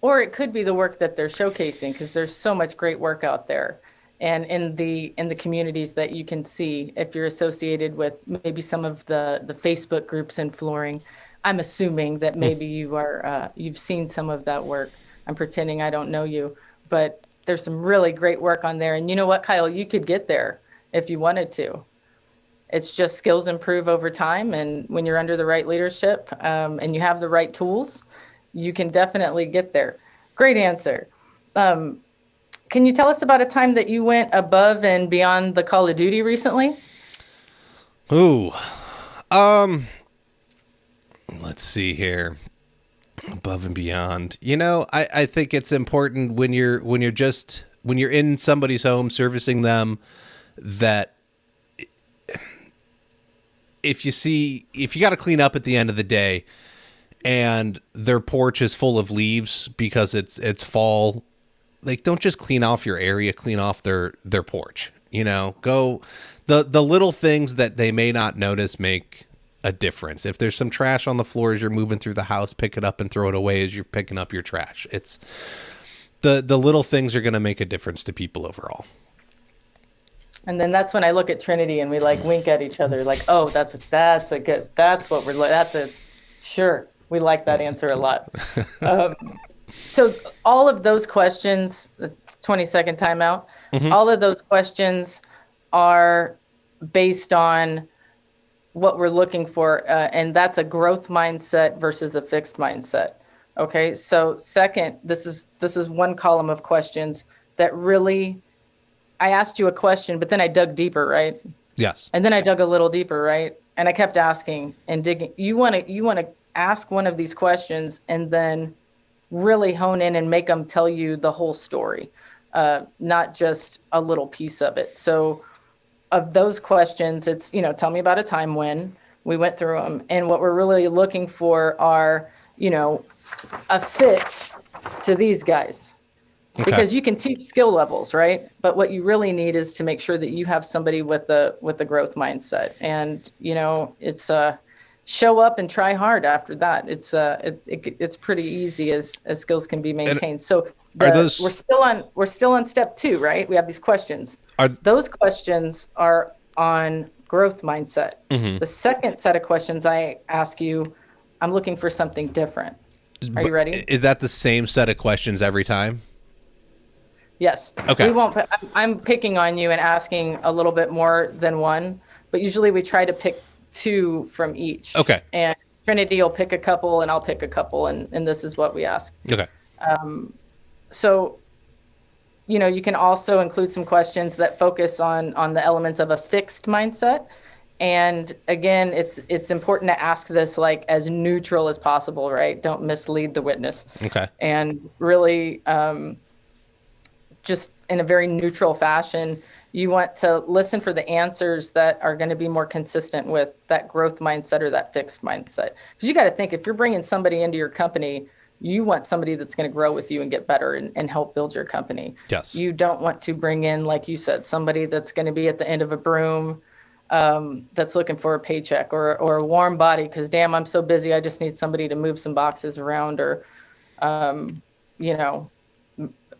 Speaker 2: Or it could be the work that they're showcasing, because there's so much great work out there. And in the communities that you can see, if you're associated with maybe some of the Facebook groups in flooring, I'm assuming that maybe you've seen some of that work. I'm pretending I don't know you, but there's some really great work on there. And you know what, Kyle, you could get there if you wanted to. It's just skills improve over time. And when you're under the right leadership and you have the right tools, you can definitely get there. Great answer. Can you tell us about a time that you went above and beyond the Call of Duty recently?
Speaker 1: Ooh. Let's see here. Above and beyond. I think it's important when you're in somebody's home servicing them, that if you got to clean up at the end of the day and their porch is full of leaves because it's fall, like, don't just clean off your area, clean off their porch. Go the little things that they may not notice make a difference. If there's some trash on the floor as you're moving through the house, pick it up and throw it away as you're picking up your trash. It's the little things are going to make a difference to people overall.
Speaker 2: And then that's when I look at Trinity and we like wink at each other like, oh, that's what we're like. Sure. We like that answer a lot. So all of those questions, the 20-second timeout, all of those questions are based on what we're looking for. And that's a growth mindset versus a fixed mindset. Okay. So second, this is one column of questions that really, I asked you a question, but then I dug deeper, right?
Speaker 1: Yes.
Speaker 2: And then I dug a little deeper, right? And I kept asking and digging. You want to ask one of these questions and then really hone in and make them tell you the whole story, not just a little piece of it. So of those questions, it's, tell me about a time when. We went through them. And what we're really looking for are, a fit to these guys. Okay. Because you can teach skill levels, right? But what you really need is to make sure that you have somebody with the growth mindset. And, it's show up and try hard after that. It's pretty easy as skills can be maintained. And so we're still on step 2, right? We have these questions. Those questions are on growth mindset. Mm-hmm. The second set of questions I ask you, I'm looking for something different. Are you ready?
Speaker 1: Is that the same set of questions every time?
Speaker 2: Yes.
Speaker 1: Okay.
Speaker 2: We won't. I'm picking on you and asking a little bit more than one, but usually we try to pick 2 from each.
Speaker 1: Okay.
Speaker 2: And Trinity will pick a couple and I'll pick a couple, and this is what we ask.
Speaker 1: Okay.
Speaker 2: So, you can also include some questions that focus on the elements of a fixed mindset. And again, it's important to ask this like as neutral as possible, right? Don't mislead the witness.
Speaker 1: Okay.
Speaker 2: And really, just in a very neutral fashion, you want to listen for the answers that are going to be more consistent with that growth mindset or that fixed mindset. Because you got to think, if you're bringing somebody into your company, you want somebody that's going to grow with you and get better and help build your company.
Speaker 1: Yes.
Speaker 2: You don't want to bring in, like you said, somebody that's going to be at the end of a broom, that's looking for a paycheck or a warm body because, damn, I'm so busy, I just need somebody to move some boxes around or,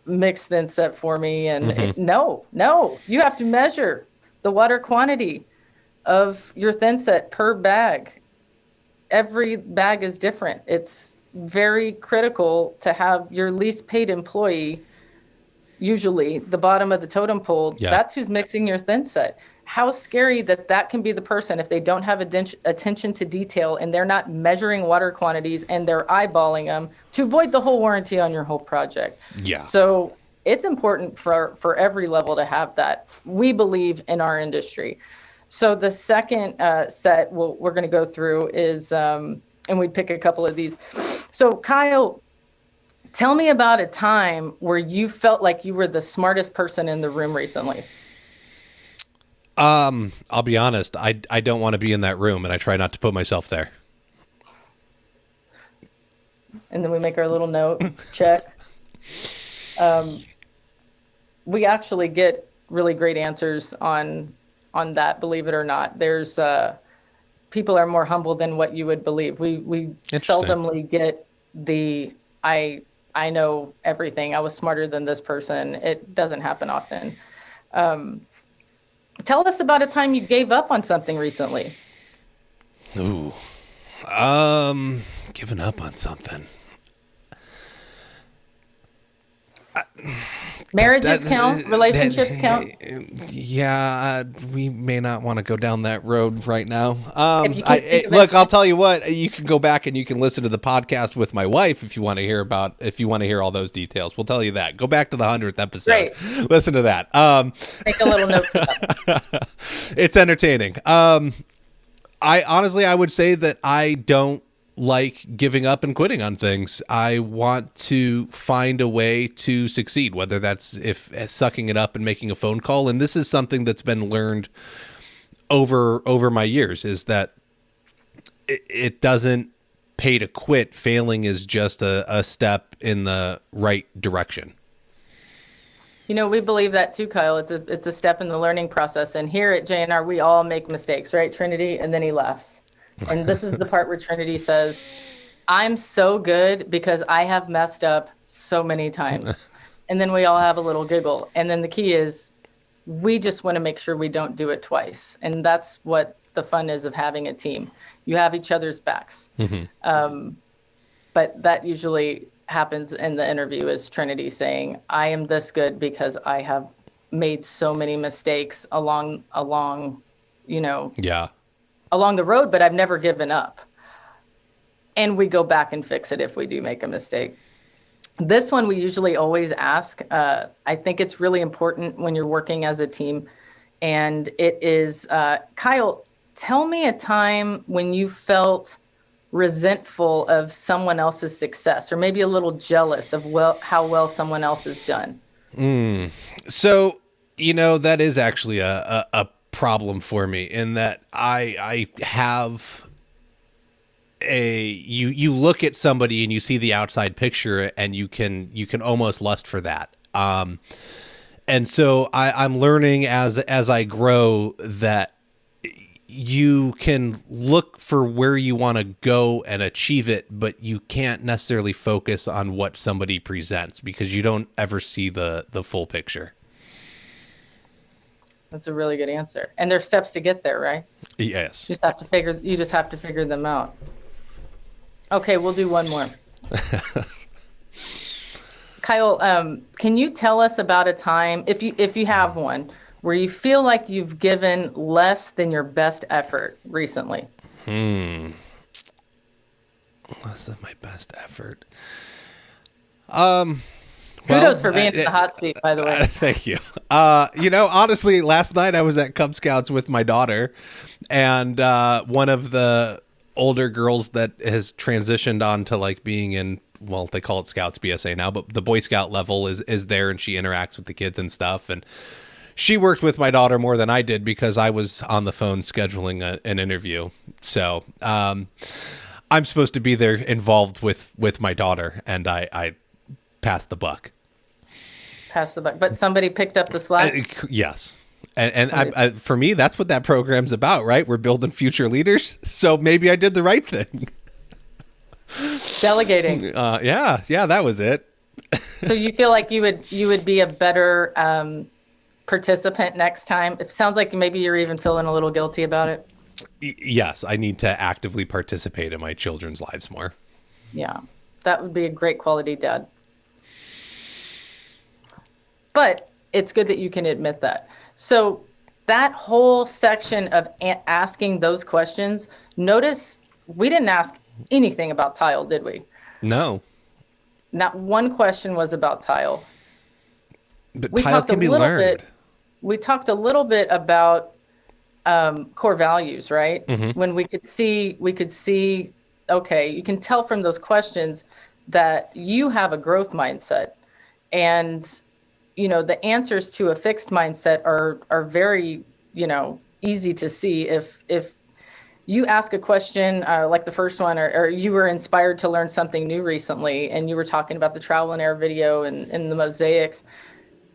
Speaker 2: mix the inset for me. And no, you have to measure the water quantity of your thin set per bag. Every bag is different. It's very critical to have your least paid employee, usually the bottom of the totem pole. Yeah. That's who's mixing your thin set. How scary that can be the person if they don't have attention to detail and they're not measuring water quantities and they're eyeballing them to avoid the whole warranty on your whole project. Yeah. So it's important for every level to have that. We believe in our industry. So the second set we're going to go through is, and we pick a couple of these. So Kyle, tell me about a time where you felt like you were the smartest person in the room recently.
Speaker 1: I'll be honest. I don't want to be in that room, and I try not to put myself there.
Speaker 2: And then we make our little note, check. We actually get really great answers on that, believe it or not. There's people are more humble than what you would believe. We seldomly get the I know everything. I was smarter than this person. It doesn't happen often. Tell us about a time you gave up on something recently.
Speaker 1: Ooh. Giving up on something.
Speaker 2: Marriages count, relationships count.
Speaker 1: Yeah, we may not want to go down that road right now.
Speaker 2: If you can't think of
Speaker 1: Look, I'll
Speaker 2: anything.
Speaker 1: tell you what. You can go back and you can listen to the podcast with my wife if you want to hear all those details. We'll tell you that. Go back to the 100th episode.
Speaker 2: Great.
Speaker 1: Listen to that.
Speaker 2: Make a little note for that.
Speaker 1: It's entertaining. I would say that I don't like giving up and quitting on things. I want to find a way to succeed, whether that's if sucking it up and making a phone call. And this is something that's been learned over my years, is that it doesn't pay to quit. Failing is just a step in the right direction.
Speaker 2: We believe that too, Kyle. It's a step in the learning process. And here at JNR, we all make mistakes, right, Trinity? And then he laughs. And this is the part where Trinity says, I'm so good because I have messed up so many times. And then we all have a little giggle. And then the key is we just want to make sure we don't do it twice. And that's what the fun is of having a team. You have each other's backs. But that usually happens in the interview, is Trinity saying, I am this good because I have made so many mistakes along the road, but I've never given up. And we go back and fix it if we do make a mistake. This one we usually always ask. I think it's really important when you're working as a team. And it is, Kyle, tell me a time when you felt resentful of someone else's success, or maybe a little jealous of how well someone else has done.
Speaker 1: So, that is actually a problem for me, in that I have you look at somebody and you see the outside picture and you can almost lust for that. And so I'm learning as I grow that you can look for where you want to go and achieve it, but you can't necessarily focus on what somebody presents, because you don't ever see the full picture.
Speaker 2: That's a really good answer. And there's steps to get there, right?
Speaker 1: Yes.
Speaker 2: You just have to figure them out. Okay, we'll do one more. Kyle, can you tell us about a time, if you have one, where you feel like you've given less than your best effort recently?
Speaker 1: Less than my best effort.
Speaker 2: Kudos for being in the hot seat, by the way.
Speaker 1: Thank you. Honestly, last night I was at Cub Scouts with my daughter, and one of the older girls that has transitioned on to like being in, well, they call it Scouts BSA now, but the Boy Scout level is there, and she interacts with the kids and stuff. And she worked with my daughter more than I did because I was on the phone scheduling an interview. So I'm supposed to be there involved with my daughter, and I passed the buck.
Speaker 2: But somebody picked up the slack?
Speaker 1: Yes. And for me, that's what that program's about, right? We're building future leaders. So maybe I did the right thing.
Speaker 2: Delegating.
Speaker 1: Yeah, that was it.
Speaker 2: So you feel like you would be a better participant next time? It sounds like maybe you're even feeling a little guilty about it.
Speaker 1: Yes, I need to actively participate in my children's lives more.
Speaker 2: Yeah, that would be a great quality dad. But it's good that you can admit that. So that whole section of asking those questions, notice we didn't ask anything about tile, did we?
Speaker 1: No.
Speaker 2: Not one question was about tile.
Speaker 1: But tile can be learned.
Speaker 2: We talked a little bit about core values, right?
Speaker 1: Mm-hmm.
Speaker 2: When we could see, okay, you can tell from those questions that you have a growth mindset. And the answers to a fixed mindset are very, easy to see. If you ask a question like the first one, or you were inspired to learn something new recently, and you were talking about the trial and error video and the mosaics,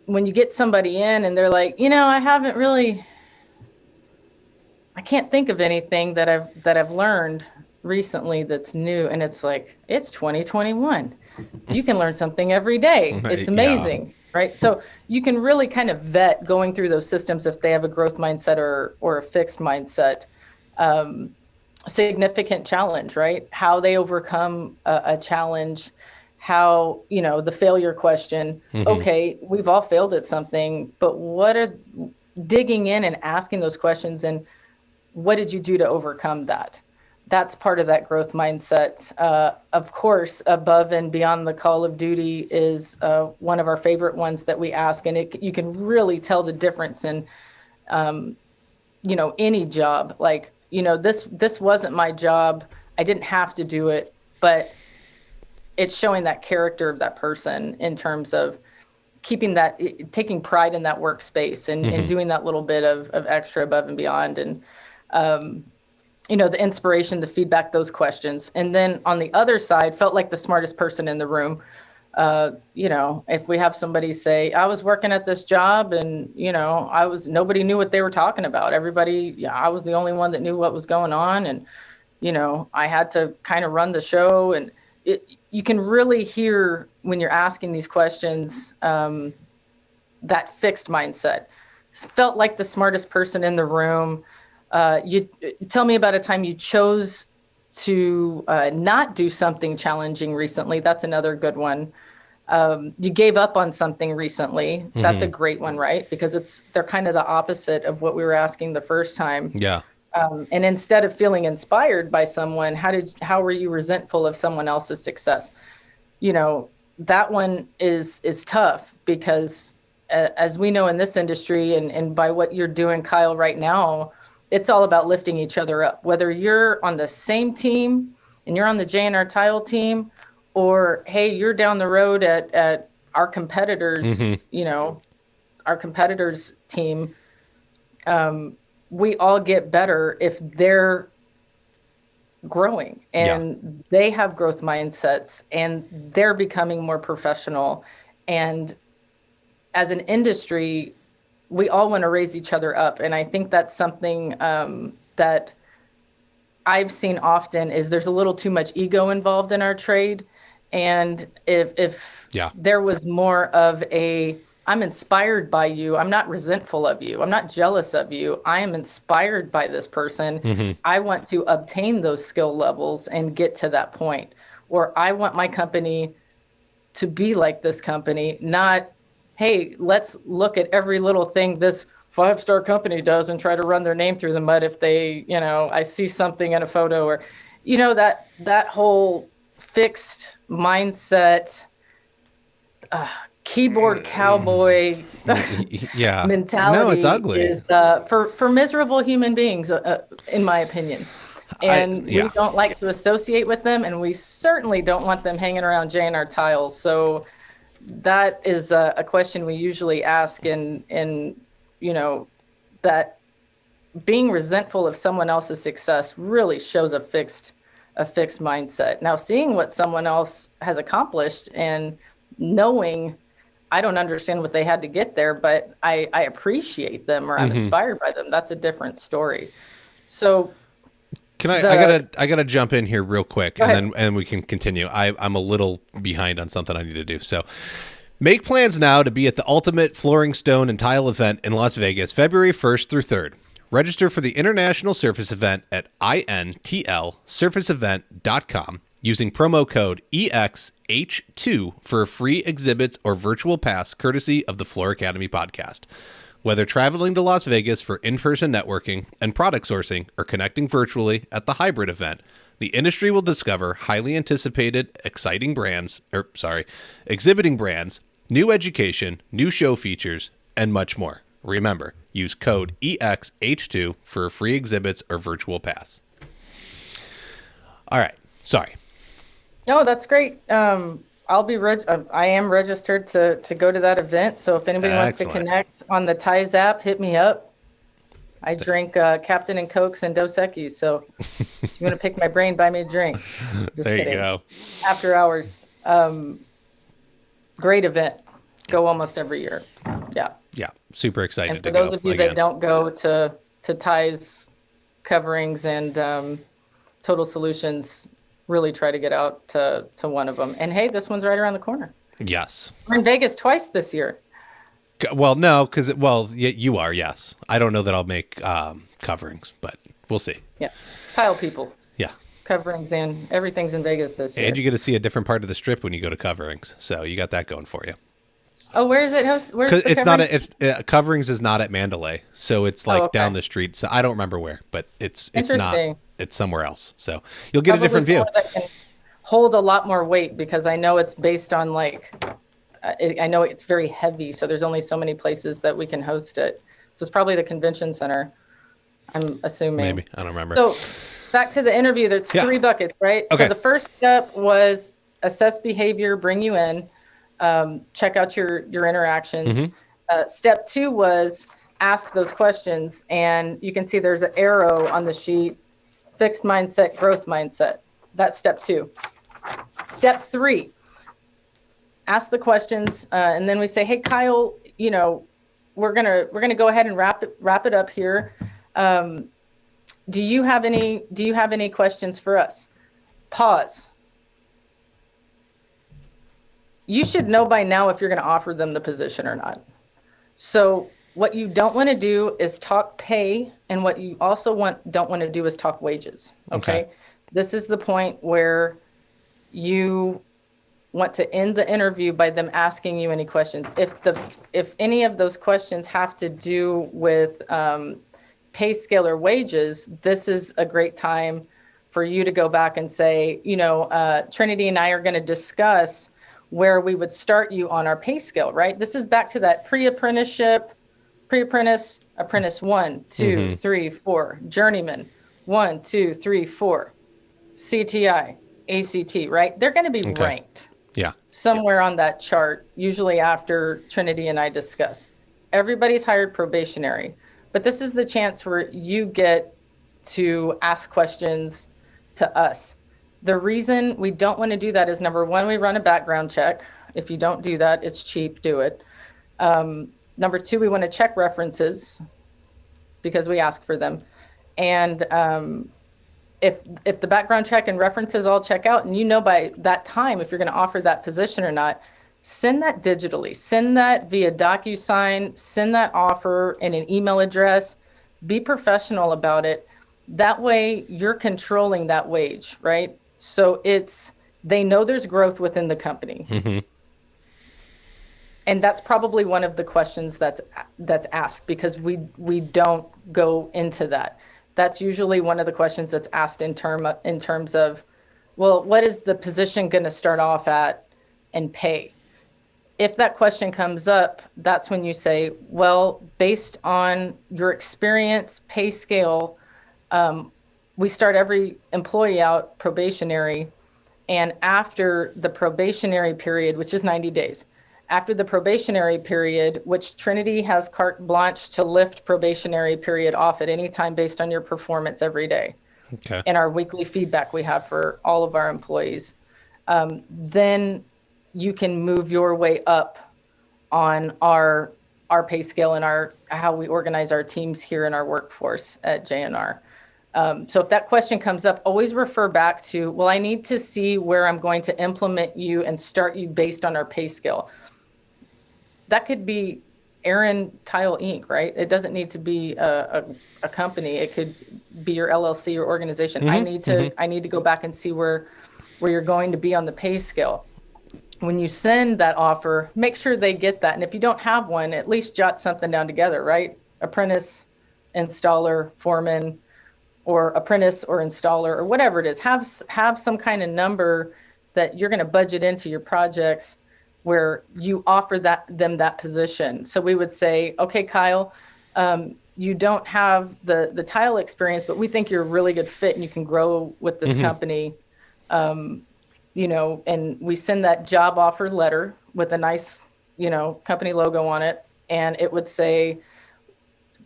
Speaker 2: when you get somebody in and they're like, I can't think of anything that I've learned recently that's new. And it's like, it's 2021. You can learn something every day. It's amazing. Yeah. Right. So you can really kind of vet going through those systems if they have a growth mindset or a fixed mindset. Significant challenge, right? How they overcome a challenge, how, the failure question, okay, we've all failed at something, but digging in and asking those questions and what did you do to overcome that? That's part of that growth mindset. Of course, above and beyond the call of duty is one of our favorite ones that we ask, and you can really tell the difference in, any job. Like, this wasn't my job. I didn't have to do it, but it's showing that character of that person in terms of taking pride in that workspace and doing that little bit of extra above and beyond. And, the inspiration, the feedback, those questions. And then on the other side, felt like the smartest person in the room. If we have somebody say, I was working at this job and, nobody knew what they were talking about. I was the only one that knew what was going on. And, I had to kind of run the show. And you can really hear when you're asking these questions, that fixed mindset. Felt like the smartest person in the room. You tell me about a time you chose to not do something challenging recently. That's another good one. You gave up on something recently. That's a great one, right? Because they're kind of the opposite of what we were asking the first time.
Speaker 1: Yeah.
Speaker 2: And instead of feeling inspired by someone, how were you resentful of someone else's success? That one is tough because as we know in this industry and by what you're doing, Kyle, right now, it's all about lifting each other up. Whether you're on the same team and you're on the J&R Tile team, or, hey, you're down the road at our competitors, our competitors team, we all get better if they're growing and they have growth mindsets and they're becoming more professional. And as an industry, we all want to raise each other up. And I think that's something that I've seen often is there's a little too much ego involved in our trade. And if there was more of I'm inspired by you. I'm not resentful of you. I'm not jealous of you. I am inspired by this person. I want to obtain those skill levels and get to that point. Or I want my company to be like this company, not, hey, let's look at every little thing this 5-star company does and try to run their name through the mud if they, I see something in a photo or, that whole fixed mindset, keyboard cowboy mentality.
Speaker 1: No, it's ugly.
Speaker 2: Is, for miserable human beings, in my opinion. And we don't like to associate with them, and we certainly don't want them hanging around J&R Tiles. So that is a question we usually ask, and that being resentful of someone else's success really shows a fixed mindset. Now, seeing what someone else has accomplished and knowing I don't understand what they had to get there, but I appreciate them or I'm inspired by them. That's a different story. So
Speaker 1: I gotta jump in here real quick and we can continue. I'm a little behind on something I need to do. So make plans now to be at the Ultimate Flooring, Stone, and Tile event in Las Vegas, February 1st through 3rd. Register for the International Surface Event at intlsurfaceevent.com using promo code EXH2 for a free exhibits or virtual pass courtesy of the Floor Academy podcast. Whether traveling to Las Vegas for in-person networking and product sourcing or connecting virtually at the hybrid event, the industry will discover highly anticipated, exciting exhibiting brands, new education, new show features, and much more. Remember, use code EXH2 for a free exhibits or virtual pass. All right. Sorry.
Speaker 2: No, that's great. I'll be I am registered to go to that event. So if anybody wants to connect on the Ties app, hit me up. I drink Captain and Cokes and Dos Equis. So if you want to pick my brain, buy me a drink. Just
Speaker 1: there
Speaker 2: kidding.
Speaker 1: You go.
Speaker 2: After hours. Great event. Go almost every year. Yeah.
Speaker 1: Yeah. Super excited
Speaker 2: and for
Speaker 1: to go.
Speaker 2: those of you that don't go to Ties coverings and Total Solutions, really try to get out to one of them. And hey, this one's right around the corner.
Speaker 1: Yes.
Speaker 2: We're in Vegas twice this year.
Speaker 1: Well, no, because you are. Yes. I don't know that I'll make coverings, but we'll see.
Speaker 2: Yeah. Tile people.
Speaker 1: Yeah.
Speaker 2: Coverings and everything's in Vegas this year.
Speaker 1: And you get to see a different part of the strip when you go to Coverings, so you got that going for you.
Speaker 2: Oh, where is it? Where's the
Speaker 1: it's
Speaker 2: Coverings?
Speaker 1: not Coverings is not at Mandalay, so it's like
Speaker 2: Okay.
Speaker 1: down the street. So I don't remember where, but it's not.
Speaker 2: Interesting.
Speaker 1: It's somewhere else. So you'll get a
Speaker 2: Probably
Speaker 1: different view.
Speaker 2: somewhere that can hold a lot more weight because I know it's based on I know it's very heavy, so there's only so many places that we can host it. So it's probably the convention center, I'm assuming.
Speaker 1: Maybe. I don't remember.
Speaker 2: So back to the interview, there's 3 buckets, right?
Speaker 1: Okay.
Speaker 2: So the first step was assess behavior, bring you in, check out your interactions. Step 2 was ask those questions. And you can see there's an arrow on the sheet, fixed mindset, growth mindset. That's step 2. Step 3, ask the questions. And then we say, hey, Kyle, we're gonna go ahead and wrap it up here. Do you have any questions for us? Pause. You should know by now if you're going to offer them the position or not. So what you don't want to do is talk pay, and what you also don't want to do is talk wages. Okay? This is the point where you want to end the interview by them asking you any questions. If any of those questions have to do with pay scale or wages, this is a great time for you to go back and say, Trinity and I are going to discuss where we would start you on our pay scale, right? This is back to that pre-apprentice, apprentice 1, 2, 3, 4, journeyman 1, 2, 3, 4, CTI, ACT, right? They're going to be ranked somewhere on that chart, usually after Trinity and I discuss. Everybody's hired probationary, but this is the chance where you get to ask questions to us. The reason we don't want to do that is, number 1, we run a background check. If you don't do that, it's cheap, do it. Number 2, we want to check references because we ask for them. And if the background check and references all check out, and by that time if you're going to offer that position or not, send that digitally. Send that via DocuSign. Send that offer in an email address. Be professional about it. That way you're controlling that wage, right? So they know there's growth within the company. And that's probably one of the questions that's asked, because we don't go into that. That's usually one of the questions that's asked in terms of, well, what is the position going to start off at and pay? If that question comes up, that's when you say, well, based on your experience, pay scale, we start every employee out probationary, and after the probationary period, which is 90 days, after the probationary period, which Trinity has carte blanche to lift probationary period off at any time based on your performance every day. And our weekly feedback we have for all of our employees. Then you can move your way up on our pay scale and how we organize our teams here in our workforce at JNR. So if that question comes up, always refer back to, well, I need to see where I'm going to implement you and start you based on our pay scale. That could be Erin Tile Inc., right? It doesn't need to be a company. It could be your LLC or organization. I need to go back and see where you're going to be on the pay scale. When you send that offer, make sure they get that. And if you don't have one, at least jot something down together, right? Apprentice, installer, foreman, or apprentice or installer, or whatever it is. Have some kind of number that you're going to budget into your projects where you offer them that position. So we would say, okay, Kyle, you don't have the tile experience, but we think you're a really good fit and you can grow with this company. And we send that job offer letter with a nice, company logo on it. And it would say,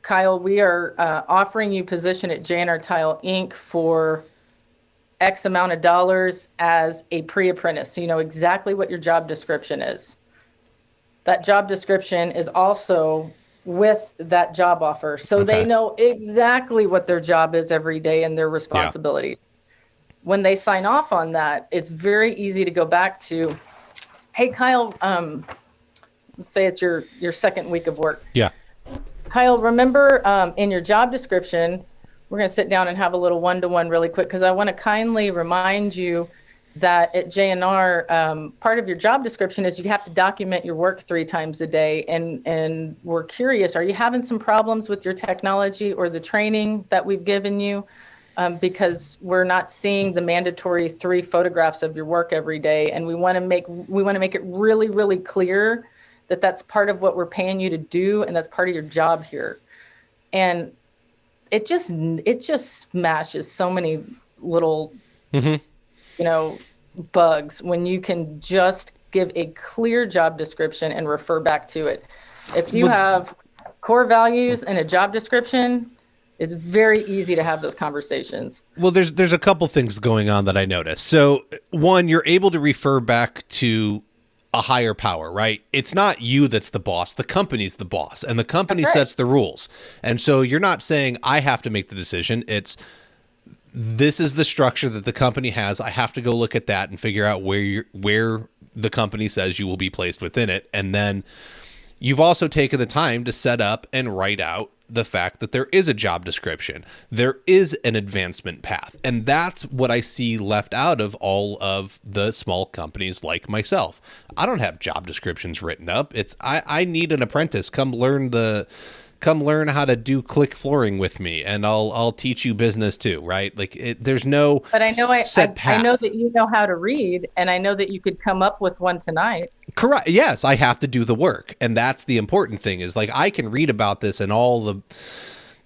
Speaker 2: Kyle, we are offering you position at JNR Tile Inc. for X amount of dollars as a pre-apprentice. So you know exactly what your job description is. That job description is also with that job offer. So they know exactly what their job is every day and their responsibility. Yeah. When they sign off on that, it's very easy to go back to, hey, Kyle, let's say it's your second week of work.
Speaker 1: Yeah.
Speaker 2: Kyle, remember in your job description, we're going to sit down and have a little one-to-one really quick, because I want to kindly remind you that at JNR, part of your job description is you have to document your work 3 times a day. And we're curious, are you having some problems with your technology or the training that we've given you? Because we're not seeing the mandatory 3 photographs of your work every day. And we want to make it really, really clear that that's part of what we're paying you to do. And that's part of your job here. And it just smashes so many little, bugs when you can just give a clear job description and refer back to it. If you have core values and a job description, it's very easy to have those conversations.
Speaker 1: Well, there's a couple things going on that I noticed. So, one, you're able to refer back to a higher power, right? It's not you that's the boss. The company's the boss, and the company sets the rules. And so you're not saying I have to make the decision. It's this is the structure that the company has. I have to go look at that and figure out where the company says you will be placed within it. And then you've also taken the time to set up and write out the fact that there is a job description. There is an advancement path. And that's what I see left out of all of the small companies like myself. I don't have job descriptions written up. It's I need an apprentice. Come learn how to do click flooring with me, and I'll teach you business too, right? Like there's no. But I know set path.
Speaker 2: I know that you know how to read, and I know that you could come up with one tonight.
Speaker 1: Correct. Yes, I have to do the work, and that's the important thing. Is like I can read about this in all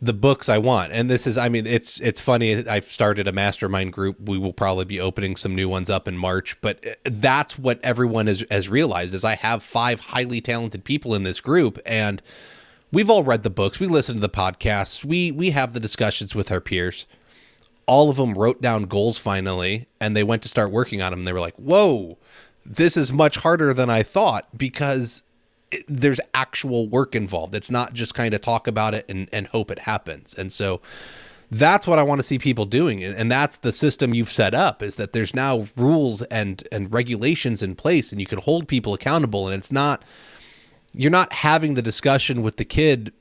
Speaker 1: the books I want, and this is. I mean, it's funny. I've started a mastermind group. We will probably be opening some new ones up in March, but that's what everyone has realized. Is I have 5 highly talented people in this group, and we've all read the books. We listen to the podcasts. We have the discussions with our peers. All of them wrote down goals finally, and they went to start working on them. And they were like, whoa, this is much harder than I thought, because there's actual work involved. It's not just kind of talk about it and hope it happens. And so that's what I want to see people doing. And that's the system you've set up, is that there's now rules and regulations in place, and you can hold people accountable. And it's not... You're not having the discussion with the kid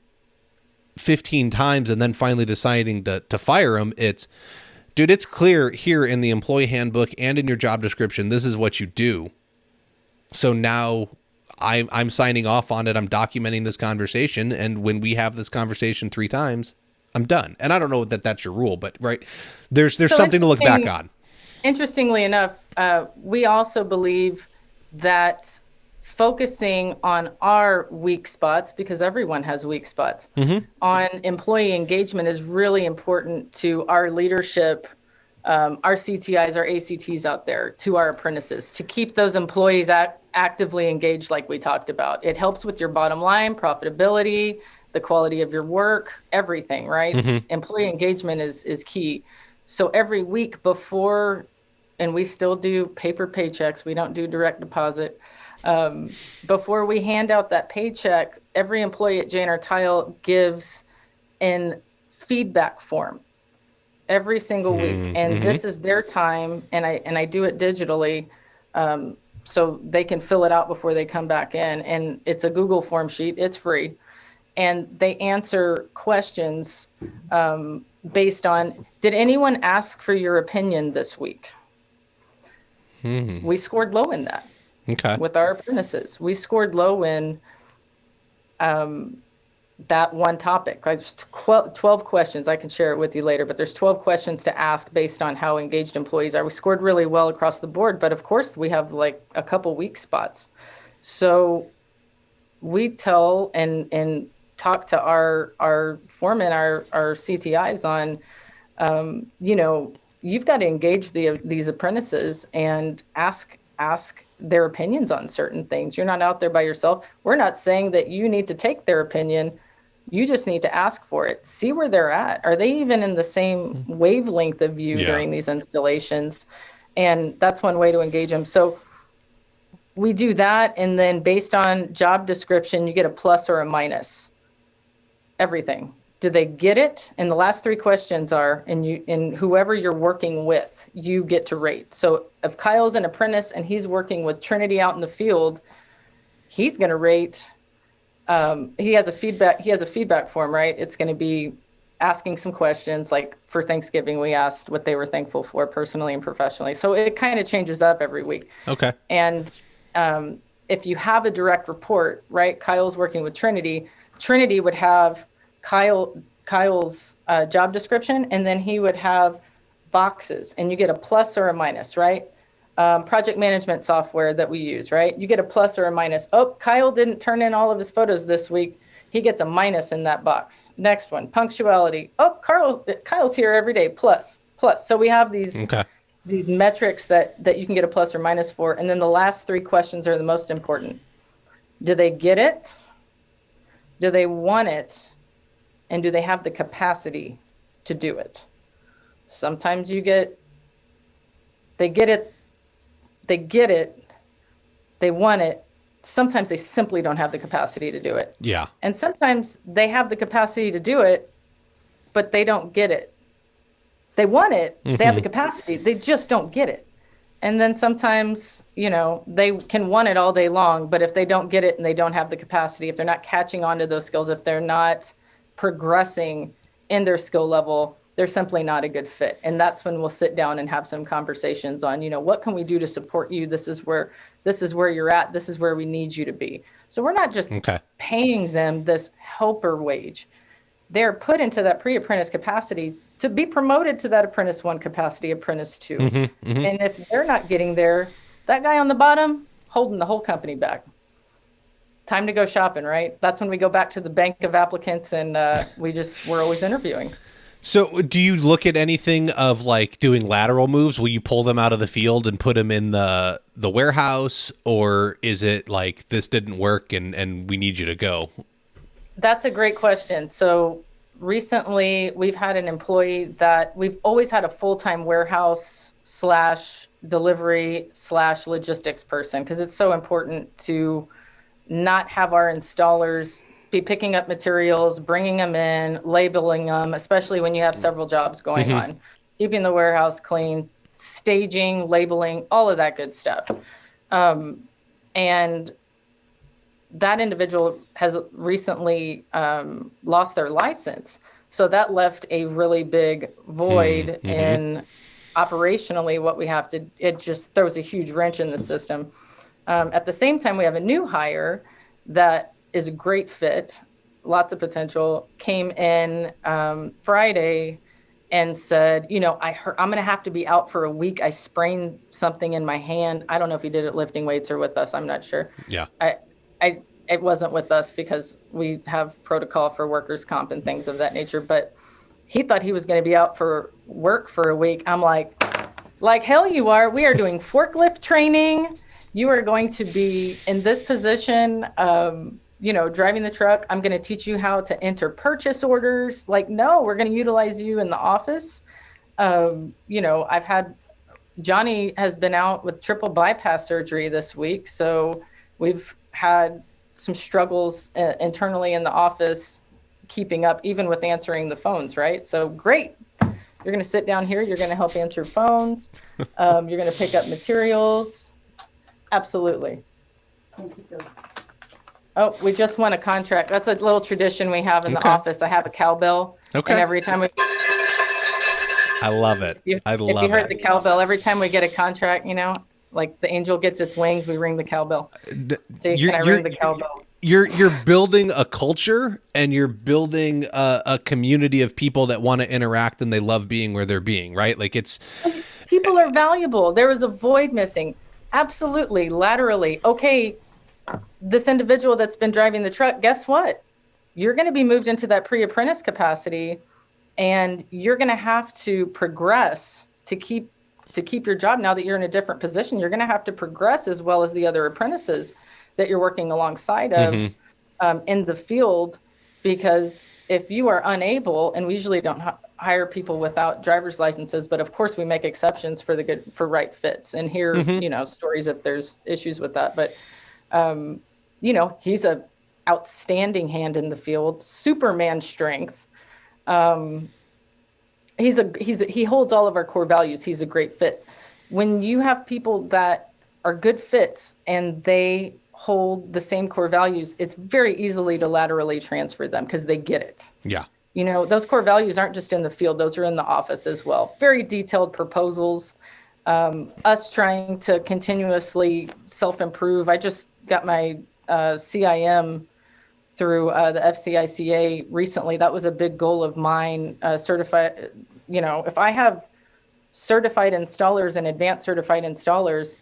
Speaker 1: 15 times and then finally deciding to fire him. It's, dude, it's clear here in the employee handbook and in your job description, this is what you do. So now I'm signing off on it. I'm documenting this conversation. And when we have this conversation 3 times, I'm done. And I don't know that that's your rule, but right. There's something to look back on.
Speaker 2: Interestingly enough, we also believe that focusing on our weak spots, because everyone has weak spots, on employee engagement is really important to our leadership, our CTIs, our ACTs out there, to our apprentices, to keep those employees actively engaged like we talked about. It helps with your bottom line, profitability, the quality of your work, everything, right? Employee engagement is key. So every week before, and we still do paper paychecks, we don't do direct deposit. Before we hand out that paycheck, every employee at JNR Tile gives in feedback form every single week. And this is their time, and I do it digitally, so they can fill it out before they come back in. And it's a Google form sheet. It's free. And they answer questions based on, did anyone ask for your opinion this week? We scored low in that.
Speaker 1: Okay.
Speaker 2: With our apprentices, we scored low in that one topic. There's 12 questions. I can share it with you later, but there's 12 questions to ask based on how engaged employees are. We scored really well across the board, but of course we have like a couple weak spots. So we tell and talk to our foremen, our CTIs on, you've got to engage these apprentices and ask their opinions on certain things. You're not out there by yourself. We're not saying that you need to take their opinion. You just need to ask for it. See where they're at. Are they even in the same wavelength of you during these installations? And that's one way to engage them. So we do that. And then based on job description, you get a plus or a minus. Everything. Do they get it? And the last 3 questions are, and whoever you're working with, you get to rate. So if Kyle's an apprentice and he's working with Trinity out in the field, he's going to rate. He has a feedback form, right? It's going to be asking some questions. Like for Thanksgiving, we asked what they were thankful for personally and professionally. So it kind of changes up every week.
Speaker 1: Okay.
Speaker 2: And if you have a direct report, right? Kyle's working with Trinity. Trinity would have Kyle's job description, and then he would have boxes, and you get a plus or a minus, right? Project management software that we use, right? You get a plus or a minus. Oh, Kyle didn't turn in all of his photos this week. He gets a minus in that box. Next one, punctuality. Oh, Kyle's here every day, plus. So we have these metrics that you can get a plus or minus for. And then the last three questions are the most important. Do they get it? Do they want it? And do they have the capacity to do it? Sometimes they get it, they want it. Sometimes they simply don't have the capacity to do it.
Speaker 1: Yeah.
Speaker 2: And sometimes they have the capacity to do it, but they don't get it. They want it, they have the capacity, they just don't get it. And then sometimes, they can want it all day long, but if they don't get it and they don't have the capacity, if they're not catching on to those skills, if they're not progressing in their skill level, they're simply not a good fit. And that's when we'll sit down and have some conversations on, what can we do to support you? This is where you're at. This is where we need you to be. So we're not just paying them this helper wage. They're put into that pre-apprentice capacity to be promoted to that apprentice 1 capacity, apprentice 2. And if they're not getting there, that guy on the bottom holding the whole company back. Time to go shopping, right? That's when we go back to the bank of applicants, and we're always interviewing.
Speaker 1: So do you look at anything of like doing lateral moves? Will you pull them out of the field and put them in the warehouse, or is it like this didn't work and we need you to go?
Speaker 2: That's a great question. So recently we've had an employee that we've always had a full-time warehouse / delivery / logistics person, because it's so important to not have our installers be picking up materials, bringing them in, labeling them, especially when you have several jobs going on, keeping the warehouse clean, staging, labeling, all of that good stuff. And that individual has recently lost their license. So that left a really big void in operationally what we have to, it just throws a huge wrench in the system. At the same time, we have a new hire that is a great fit, lots of potential, came in Friday and said, I'm going to have to be out for a week. I sprained something in my hand. I don't know if he did it lifting weights or with us. I'm not sure.
Speaker 1: Yeah.
Speaker 2: It wasn't with us because we have protocol for workers' comp and things of that nature, but he thought he was going to be out for work for a week. I'm like hell you are. We are doing forklift training. You are going to be in this position, driving the truck. I'm going to teach you how to enter purchase orders. No, we're going to utilize you in the office. I've had Johnny has been out with triple bypass surgery this week. So we've had some struggles internally in the office, keeping up even with answering the phones, right? So great. You're going to sit down here. You're going to help answer phones. You're going to pick up materials. Absolutely. Oh, we just won a contract. That's a little tradition we have in the office. I have a cowbell. Okay. And every time
Speaker 1: I love it. If you
Speaker 2: heard the cowbell, every time we get a contract, like the angel gets its wings, we ring the cowbell. See, can I ring the cowbell?
Speaker 1: You're building a culture, and you're building a community of people that want to interact and they love being where they're being, right?
Speaker 2: People are valuable. There was a void missing. Absolutely. Laterally. Okay. This individual that's been driving the truck, guess what? You're going to be moved into that pre-apprentice capacity, and you're going to have to progress to keep your job. Now that you're in a different position, you're going to have to progress as well as the other apprentices that you're working alongside of in the field, because if you are unable, and we usually don't hire people without driver's licenses, but of course we make exceptions for right fits and hear, stories if there's issues with that. But, he's a outstanding hand in the field, Superman strength. He holds all of our core values. He's a great fit. When you have people that are good fits and they hold the same core values, it's very easily to laterally transfer them because they get it.
Speaker 1: Yeah.
Speaker 2: those core values aren't just in the field, those are in the office as well. Very detailed proposals, us trying to continuously self-improve. I just got my CIM through the FCICA recently. That was a big goal of mine, certified. If I have certified installers and advanced certified installers,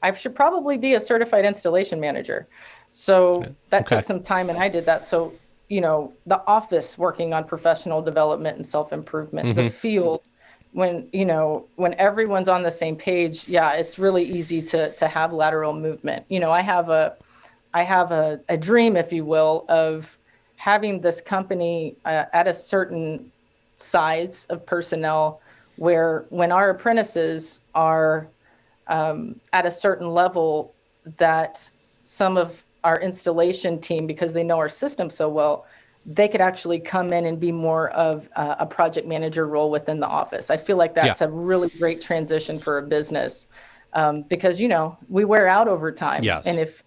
Speaker 2: I should probably be a certified installation manager. So that took some time, and I did that. So, the office working on professional development and self-improvement, the field, when everyone's on the same page, it's really easy to have lateral movement. I have a dream, if you will, of having this company at a certain size of personnel where when our apprentices are at a certain level, that some of our installation team, because they know our system so well, they could actually come in and be more of a project manager role within the office. I feel like that's a really great transition for a business because, we wear out over time.
Speaker 1: Yes.
Speaker 2: And if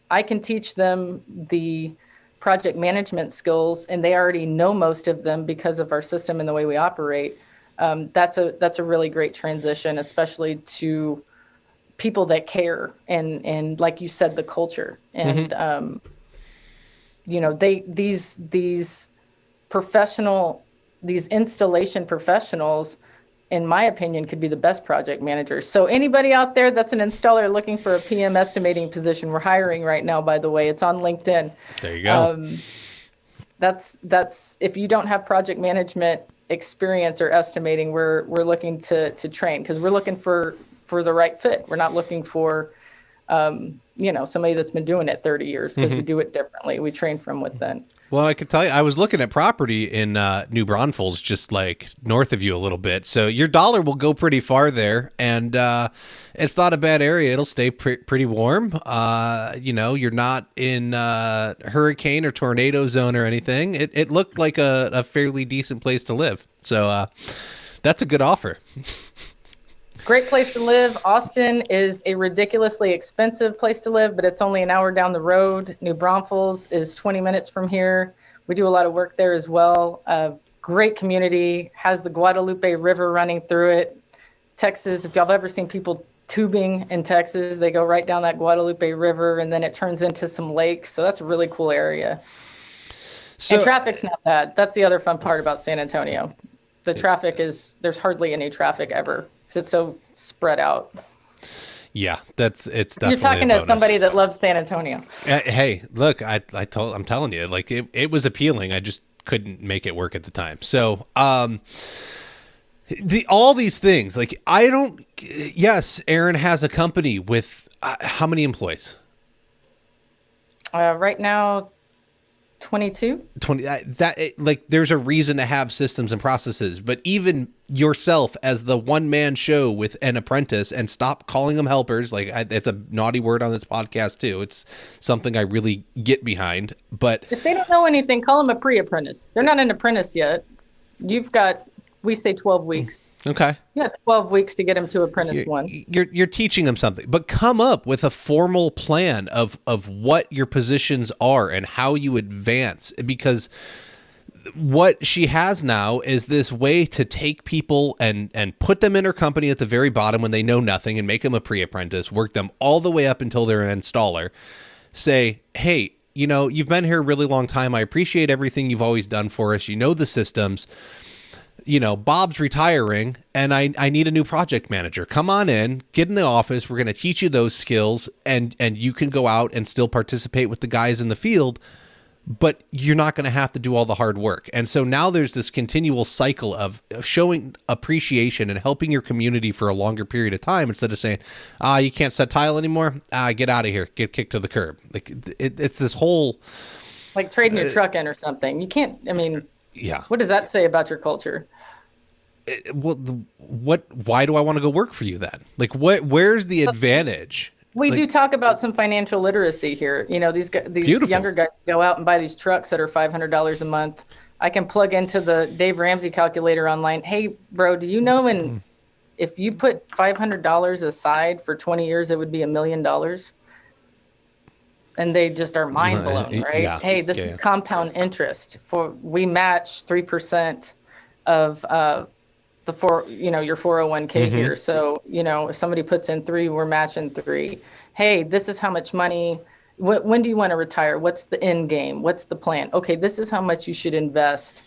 Speaker 2: I can teach them the project management skills and they already know most of them because of our system and the way we operate, that's a really great transition, especially to people that care and like you said, the culture. And these installation professionals, in my opinion, could be the best project managers. So anybody out there that's an installer looking for a PM estimating position, we're hiring right now, by the way. It's on LinkedIn.
Speaker 1: There you go.
Speaker 2: That's if you don't have project management experience or estimating, we're looking to train, because we're looking for the right fit. We're not looking for somebody that's been doing it 30 years, because we do it differently. We train from within.
Speaker 1: Well, I could tell you, I was looking at property in New Braunfels, just like north of you a little bit. So your dollar will go pretty far there, and it's not a bad area. It'll stay pretty warm. You're not in hurricane or tornado zone or anything. It looked like a fairly decent place to live. So that's a good offer.
Speaker 2: Great place to live. Austin is a ridiculously expensive place to live, but it's only an hour down the road. New Braunfels is 20 minutes from here. We do a lot of work there as well. Great community, has the Guadalupe River running through it. Texas, if y'all have ever seen people tubing in Texas, they go right down that Guadalupe River, and then it turns into some lakes. So that's a really cool area. And traffic's not bad. That's the other fun part about San Antonio. The traffic there's hardly any traffic ever. It's so spread out.
Speaker 1: Yeah, it's definitely.
Speaker 2: You're talking to somebody that loves San Antonio.
Speaker 1: Hey, look, I'm telling you, like it was appealing. I just couldn't make it work at the time. So, all these things, like yes, Erin has a company with how many employees?
Speaker 2: Right now, 22.
Speaker 1: 20. There's a reason to have systems and processes, but even yourself as the one-man show with an apprentice, and stop calling them helpers. It's a naughty word on this podcast too. It's something I really get behind, but
Speaker 2: if they don't know anything, call them a pre-apprentice. They're not an apprentice yet. You've got, we say 12 weeks.
Speaker 1: Okay.
Speaker 2: Yeah, 12 weeks to get them to apprentice one.
Speaker 1: You're teaching them something, but come up with a formal plan of what your positions are and how you advance, because what she has now is this way to take people and put them in her company at the very bottom when they know nothing, and make them a pre-apprentice, work them all the way up until they're an installer. Say, hey, you've been here a really long time. I appreciate everything you've always done for us. You know the systems. Bob's retiring and I need a new project manager. Come on in, get in the office. We're going to teach you those skills, and you can go out and still participate with the guys in the field, but you're not going to have to do all the hard work. And so now there's this continual cycle of showing appreciation and helping your community for a longer period of time, instead of saying, you can't set tile anymore. Get out of here. Get kicked to the curb. It's this whole,
Speaker 2: like trading your truck in or something. You can't,
Speaker 1: yeah.
Speaker 2: What does that say about your culture?
Speaker 1: Why do I want to go work for you then? Where's the advantage?
Speaker 2: We do talk about some financial literacy here. These younger guys go out and buy these trucks that are $500 a month. I can plug into the Dave Ramsey calculator online. Hey, bro, do you know if you put $500 aside for 20 years, it would be $1 million? and they just are mind blown, right?
Speaker 1: Yeah.
Speaker 2: Hey, this is compound interest. We match 3% of your 401k here. So, if somebody puts in 3, we're matching 3. Hey, this is how much money. When do you want to retire? What's the end game? What's the plan? Okay, this is how much you should invest,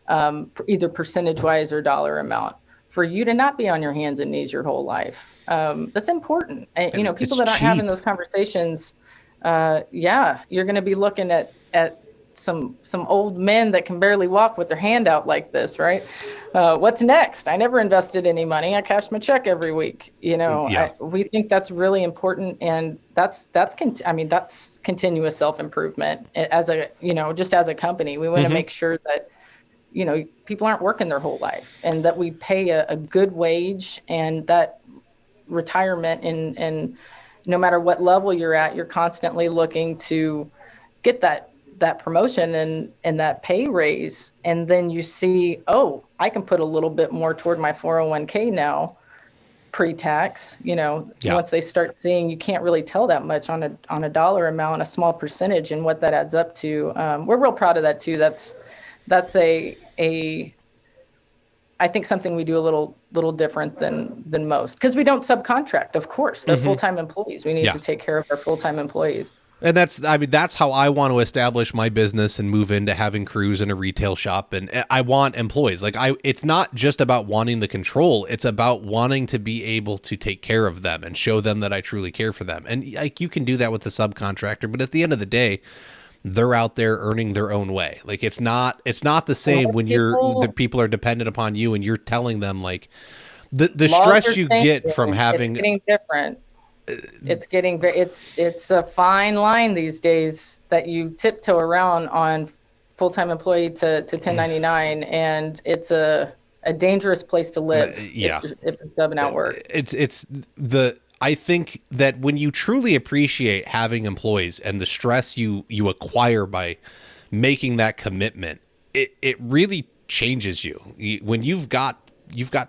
Speaker 2: either percentage wise or dollar amount, for you to not be on your hands and knees your whole life. That's important. And people that aren't having those conversations, you're going to be looking at some old men that can barely walk with their hand out like this, right? What's next? I never invested any money. I cash my check every week. We think that's really important, and that's continuous self-improvement just as a company. We want to make sure that people aren't working their whole life, and that we pay a good wage, and that retirement, and no matter what level you're at, you're constantly looking to get that promotion and that pay raise. And then you see, I can put a little bit more toward my 401k now, pre-tax. Once they start seeing, you can't really tell that much on a dollar amount, a small percentage, and what that adds up to. We're real proud of that too. That's I think something we do a little different than most, because we don't subcontract. Of course, they're full-time employees. We need to take care of our full-time employees.
Speaker 1: And that's how I want to establish my business and move into having crews in a retail shop. And I want employees. It's not just about wanting the control. It's about wanting to be able to take care of them and show them that I truly care for them. And you can do that with the subcontractor, but at the end of the day, they're out there earning their own way. It's not the same when the people are dependent upon you and you're telling them the stress you get from having.
Speaker 2: It's getting different. It's a fine line these days that you tiptoe around on full-time employee to 1099, and it's a dangerous place to live. If you're subbing out work.
Speaker 1: I think that when you truly appreciate having employees and the stress you acquire by making that commitment, it really changes you. When you've got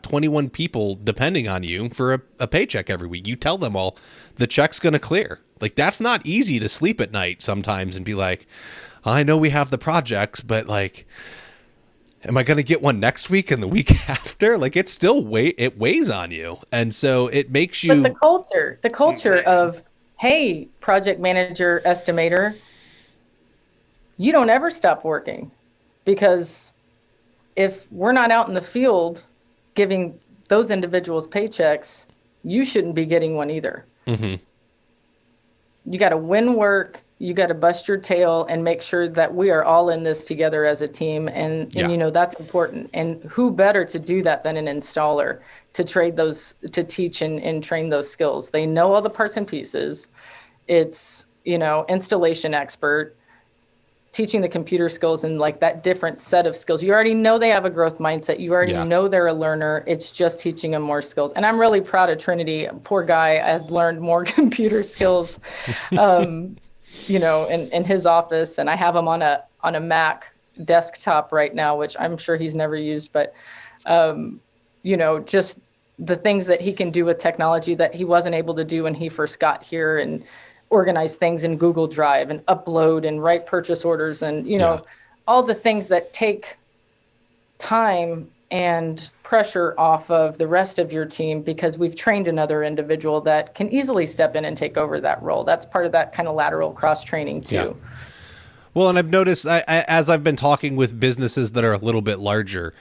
Speaker 1: 21 people depending on you for a paycheck every week, you tell them all the check's going to clear. That's not easy to sleep at night sometimes and be like, I know we have the projects, but am I going to get one next week and the week after? It still weighs on you. And so it makes you.
Speaker 2: But the culture of, hey, project manager, estimator, you don't ever stop working, because if we're not out in the field giving those individuals paychecks, you shouldn't be getting one either. You got to win work. You got to bust your tail and make sure that we are all in this together as a team. And that's important. And who better to do that than an installer, to teach and train those skills? They know all the parts and pieces. It's, installation expert, teaching the computer skills and that different set of skills. You already know they have a growth mindset. You already know they're a learner. It's just teaching them more skills. And I'm really proud of Trinity. Poor guy has learned more computer skills, in his office. And I have him on a Mac desktop right now, which I'm sure he's never used, but, just the things that he can do with technology that he wasn't able to do when he first got here, and organize things in Google Drive and upload and write purchase orders and, all the things that take time and pressure off of the rest of your team, because we've trained another individual that can easily step in and take over that role. That's part of that kind of lateral cross training too.
Speaker 1: Yeah. Well, and I've noticed as I've been talking with businesses that are a little bit larger,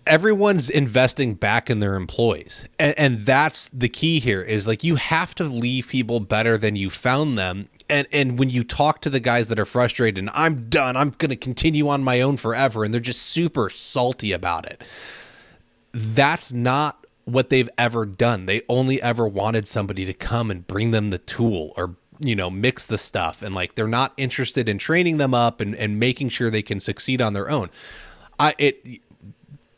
Speaker 1: everyone's investing back in their employees. And that's the key here, is you have to leave people better than you found them. And when you talk to the guys that are frustrated and I'm done, I'm going to continue on my own forever, and they're just super salty about it, that's not what they've ever done. They only ever wanted somebody to come and bring them the tool or, mix the stuff. And they're not interested in training them up and making sure they can succeed on their own.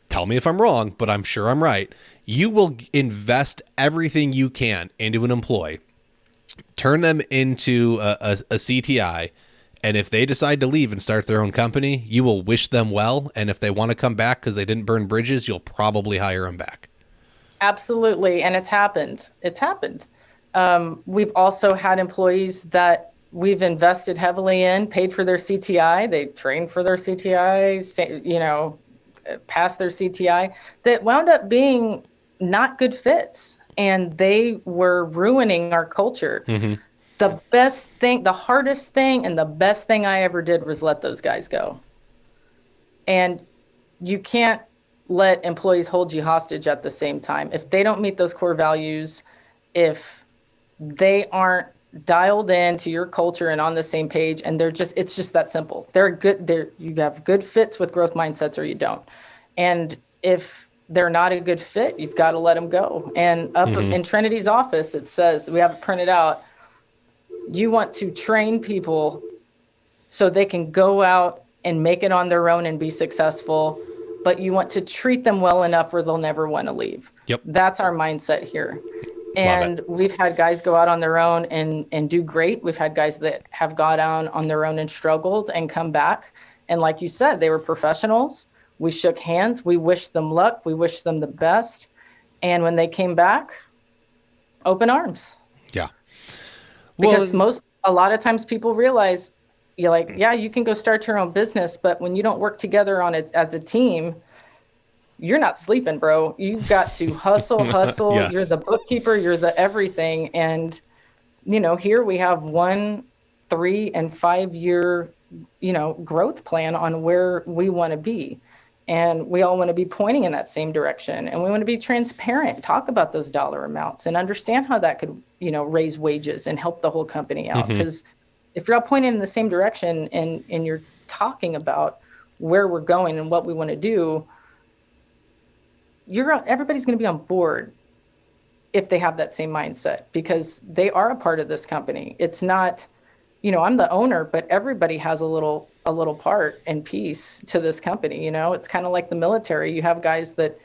Speaker 1: Tell me if I'm wrong, but I'm sure I'm right. You will invest everything you can into an employee, turn them into a CTI, and if they decide to leave and start their own company, you will wish them well. And if they want to come back because they didn't burn bridges, you'll probably hire them back.
Speaker 2: Absolutely. And it's happened. We've also had employees that we've invested heavily in, paid for their CTI. They trained for their CTI, passed their CTI, that wound up being not good fits. And they were ruining our culture.
Speaker 1: Mm-hmm.
Speaker 2: The best thing, the hardest thing, and the best thing I ever did was let those guys go. And you can't let employees hold you hostage at the same time. If they don't meet those core values, if they aren't dialed in to your culture and on the same page, and it's just that simple. You have good fits with growth mindsets or you don't. And if they're not a good fit, you've got to let them go. And up in Trinity's office, it says, we have it printed out, you want to train people so they can go out and make it on their own and be successful, but you want to treat them well enough where they'll never want to leave.
Speaker 1: Yep.
Speaker 2: That's our mindset here. And we've had guys go out on their own and do great. We've had guys that have gone out on their own and struggled and come back. And like you said, they were professionals. We shook hands. We wished them luck. We wished them the best. And when they came back, open arms.
Speaker 1: Yeah.
Speaker 2: Because a lot of times people realize, you're like, yeah, you can go start your own business, but when you don't work together on it as a team, you're not sleeping, bro. You've got to hustle. Yes. You're the bookkeeper, you're the everything. And, here we have 1, 3, and 5 year, growth plan on where we want to be. And we all want to be pointing in that same direction. And we want to be transparent, talk about those dollar amounts and understand how that could, raise wages and help the whole company out. Because if you're all pointing in the same direction and you're talking about where we're going and what we want to do, everybody's going to be on board if they have that same mindset, because they are a part of this company. It's not, I'm the owner, but everybody has a little part and piece to this company. It's kind of like the military. You have guys that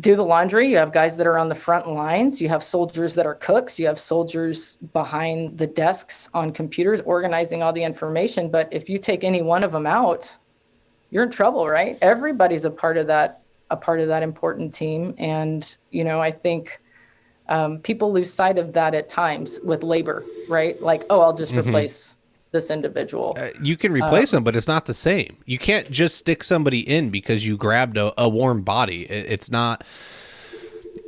Speaker 2: do the laundry. You have guys that are on the front lines. You have soldiers that are cooks. You have soldiers behind the desks on computers organizing all the information. But if you take any one of them out, you're in trouble, right? Everybody's a part of that important team. And, I think people lose sight of that at times with labor, right? Like, oh, I'll just replace this individual.
Speaker 1: You can replace them, but it's not the same. You can't just stick somebody in because you grabbed a warm body. It's not.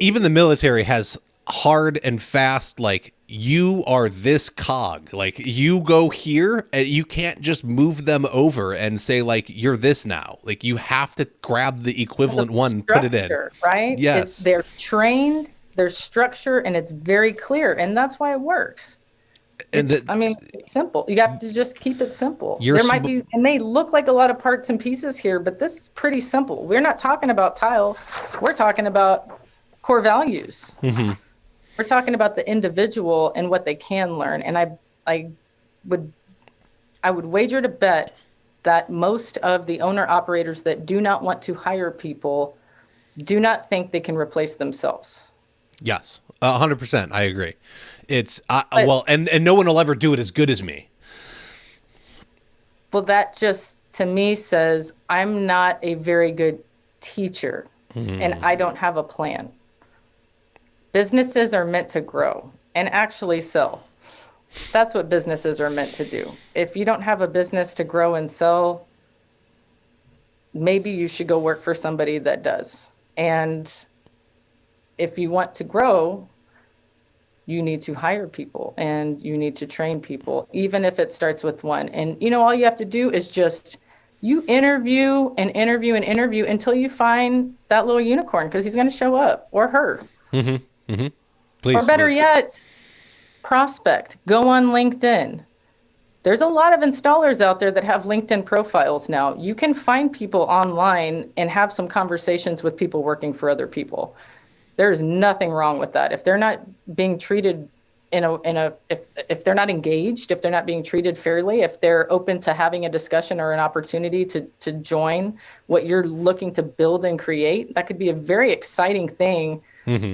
Speaker 1: Even the military has hard and fast, like, you are this cog. Like, you go here and you can't just move them over and say, like, you're this now. Like, you have to grab the equivalent one and put it in.
Speaker 2: Right?
Speaker 1: Yes.
Speaker 2: They're trained, there's structure, and it's very clear. And that's why it works. It's simple. You have to just keep it simple. It may look like a lot of parts and pieces here, but this is pretty simple. We're not talking about tile. We're talking about core values. We're talking about the individual and what they can learn. And I would wager to bet that most of the owner operators that do not want to hire people do not think they can replace themselves.
Speaker 1: Yes, 100%. I agree. It's and no one will ever do it as good as me.
Speaker 2: Well, that just to me says I'm not a very good teacher and I don't have a plan. Businesses are meant to grow and actually sell. That's what businesses are meant to do. If you don't have a business to grow and sell, maybe you should go work for somebody that does. And if you want to grow, you need to hire people and you need to train people, even if it starts with one. And, all you have to do is just you interview and interview and interview until you find that little unicorn, because he's going to show up, or her. Please. Or better yet, prospect. Go on LinkedIn. There's a lot of installers out there that have LinkedIn profiles now. You can find people online and have some conversations with people working for other people. There's nothing wrong with that. If they're not being treated if they're not engaged, if they're not being treated fairly, if they're open to having a discussion or an opportunity to join what you're looking to build and create, that could be a very exciting thing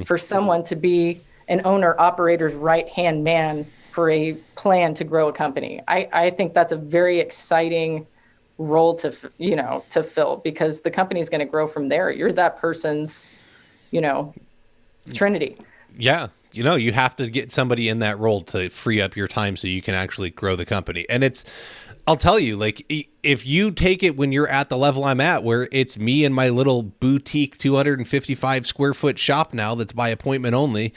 Speaker 2: for someone to be an owner operator's right-hand man for a plan to grow a company. I think that's a very exciting role to fill, because the company is going to grow from there. You're that person's, Trinity.
Speaker 1: Yeah. you have to get somebody in that role to free up your time so you can actually grow the company. And I'll tell you, like, if you take it when you're at the level I'm at, where it's me and my little boutique 255 square foot shop now that's by appointment only,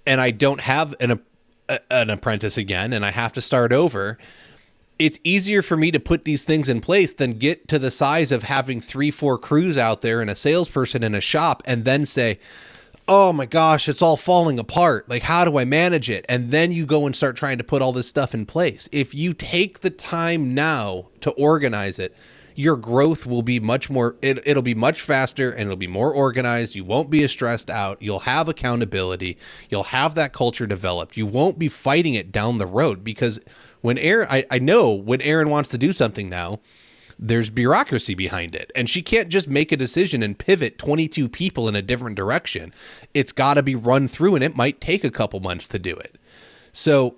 Speaker 1: and I don't have an apprentice again, and I have to start over, it's easier for me to put these things in place than get to the size of having 3-4 crews out there and a salesperson in a shop and then say, oh my gosh, it's all falling apart. Like, how do I manage it? And then you go and start trying to put all this stuff in place. If you take the time now to organize it, your growth will be much more, it'll be much faster, and it'll be more organized. You won't be as stressed out. You'll have accountability. You'll have that culture developed. You won't be fighting it down the road, because when Erin, I know when Erin wants to do something now, there's bureaucracy behind it, and she can't just make a decision and pivot 22 people in a different direction. It's got to be run through, and it might take a couple months to do it. So,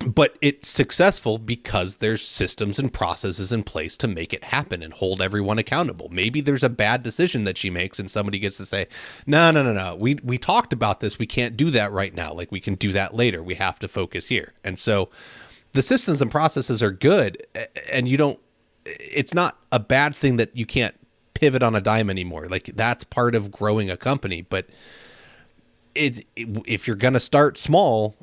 Speaker 1: but it's successful because there's systems and processes in place to make it happen and hold everyone accountable. Maybe there's a bad decision that she makes and somebody gets to say, no. We talked about this. We can't do that right now. Like, we can do that later. We have to focus here. And so the systems and processes are good, and it's not a bad thing that you can't pivot on a dime anymore. Like, that's part of growing a company. But if you're going to start small,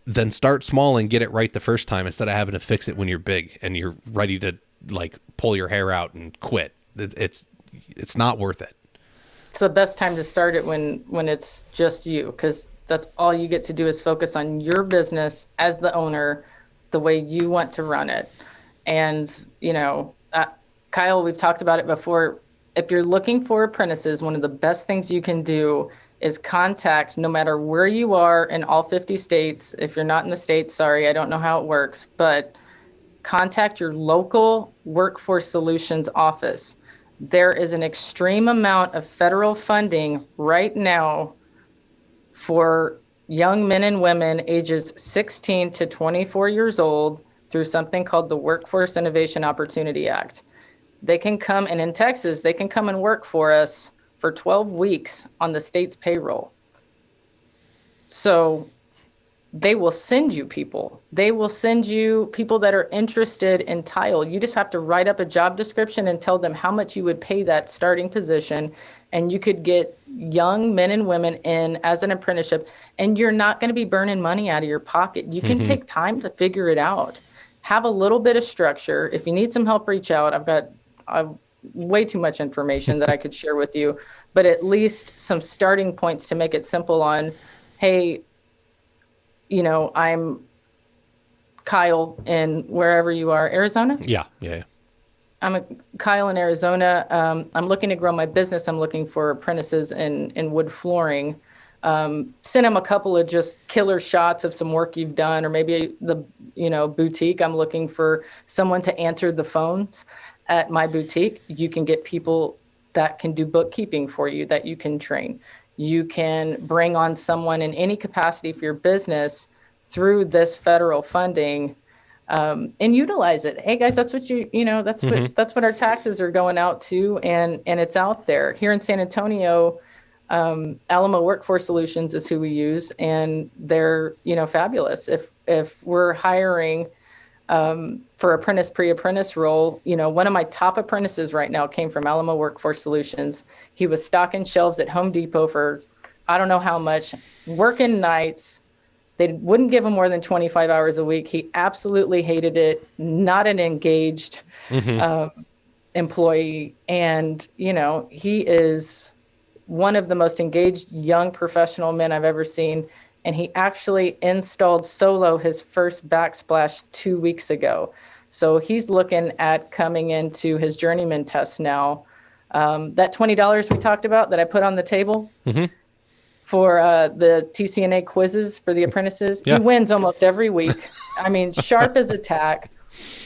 Speaker 1: then start small and get it right the first time, instead of having to fix it when you're big and you're ready to, like, pull your hair out and quit. It's not worth it.
Speaker 2: It's the best time to start it when it's just you, because that's all you get to do is focus on your business as the owner, the way you want to run it. And, Kyle, we've talked about it before. If you're looking for apprentices, one of the best things you can do is contact, no matter where you are in all 50 states. If you're not in the States, sorry, I don't know how it works, but contact your local workforce solutions office. There is an extreme amount of federal funding right now for young men and women ages 16 to 24 years old through something called the Workforce Innovation Opportunity Act. They can come, and in Texas, they can come and work for us for 12 weeks on the state's payroll. So they will send you people. They will send you people that are interested in tile. You just have to write up a job description and tell them how much you would pay that starting position, and you could get young men and women in as an apprenticeship, and you're not going to be burning money out of your pocket. You can take time to figure it out. Have a little bit of structure. If you need some help, reach out. I've way too much information that I could share with you, but at least some starting points to make it simple on, hey, I'm Kyle in wherever you are, Arizona?
Speaker 1: Yeah.
Speaker 2: I'm Kyle in Arizona. I'm looking to grow my business. I'm looking for apprentices in wood flooring. Send them a couple of just killer shots of some work you've done, or maybe the boutique. I'm looking for someone to answer the phones at my boutique. You can get people that can do bookkeeping for you, that you can train. You can bring on someone in any capacity for your business through this federal funding, and utilize it. Hey guys, that's what that's what our taxes are going out to, and it's out there. Here in San Antonio, Alamo Workforce Solutions is who we use, and they're fabulous. If we're hiring for apprentice, pre-apprentice role, one of my top apprentices right now came from Alamo Workforce Solutions. He was stocking shelves at Home Depot for I don't know how much, working nights. They wouldn't give him more than 25 hours a week. He absolutely hated it. Not an engaged employee, and he is one of the most engaged young professional men I've ever seen. And he actually installed solo his first backsplash 2 weeks ago. So he's looking at coming into his journeyman test now. That $20 we talked about that I put on the table for the TCNA quizzes for the apprentices, he wins almost every week. I mean, sharp as a tack.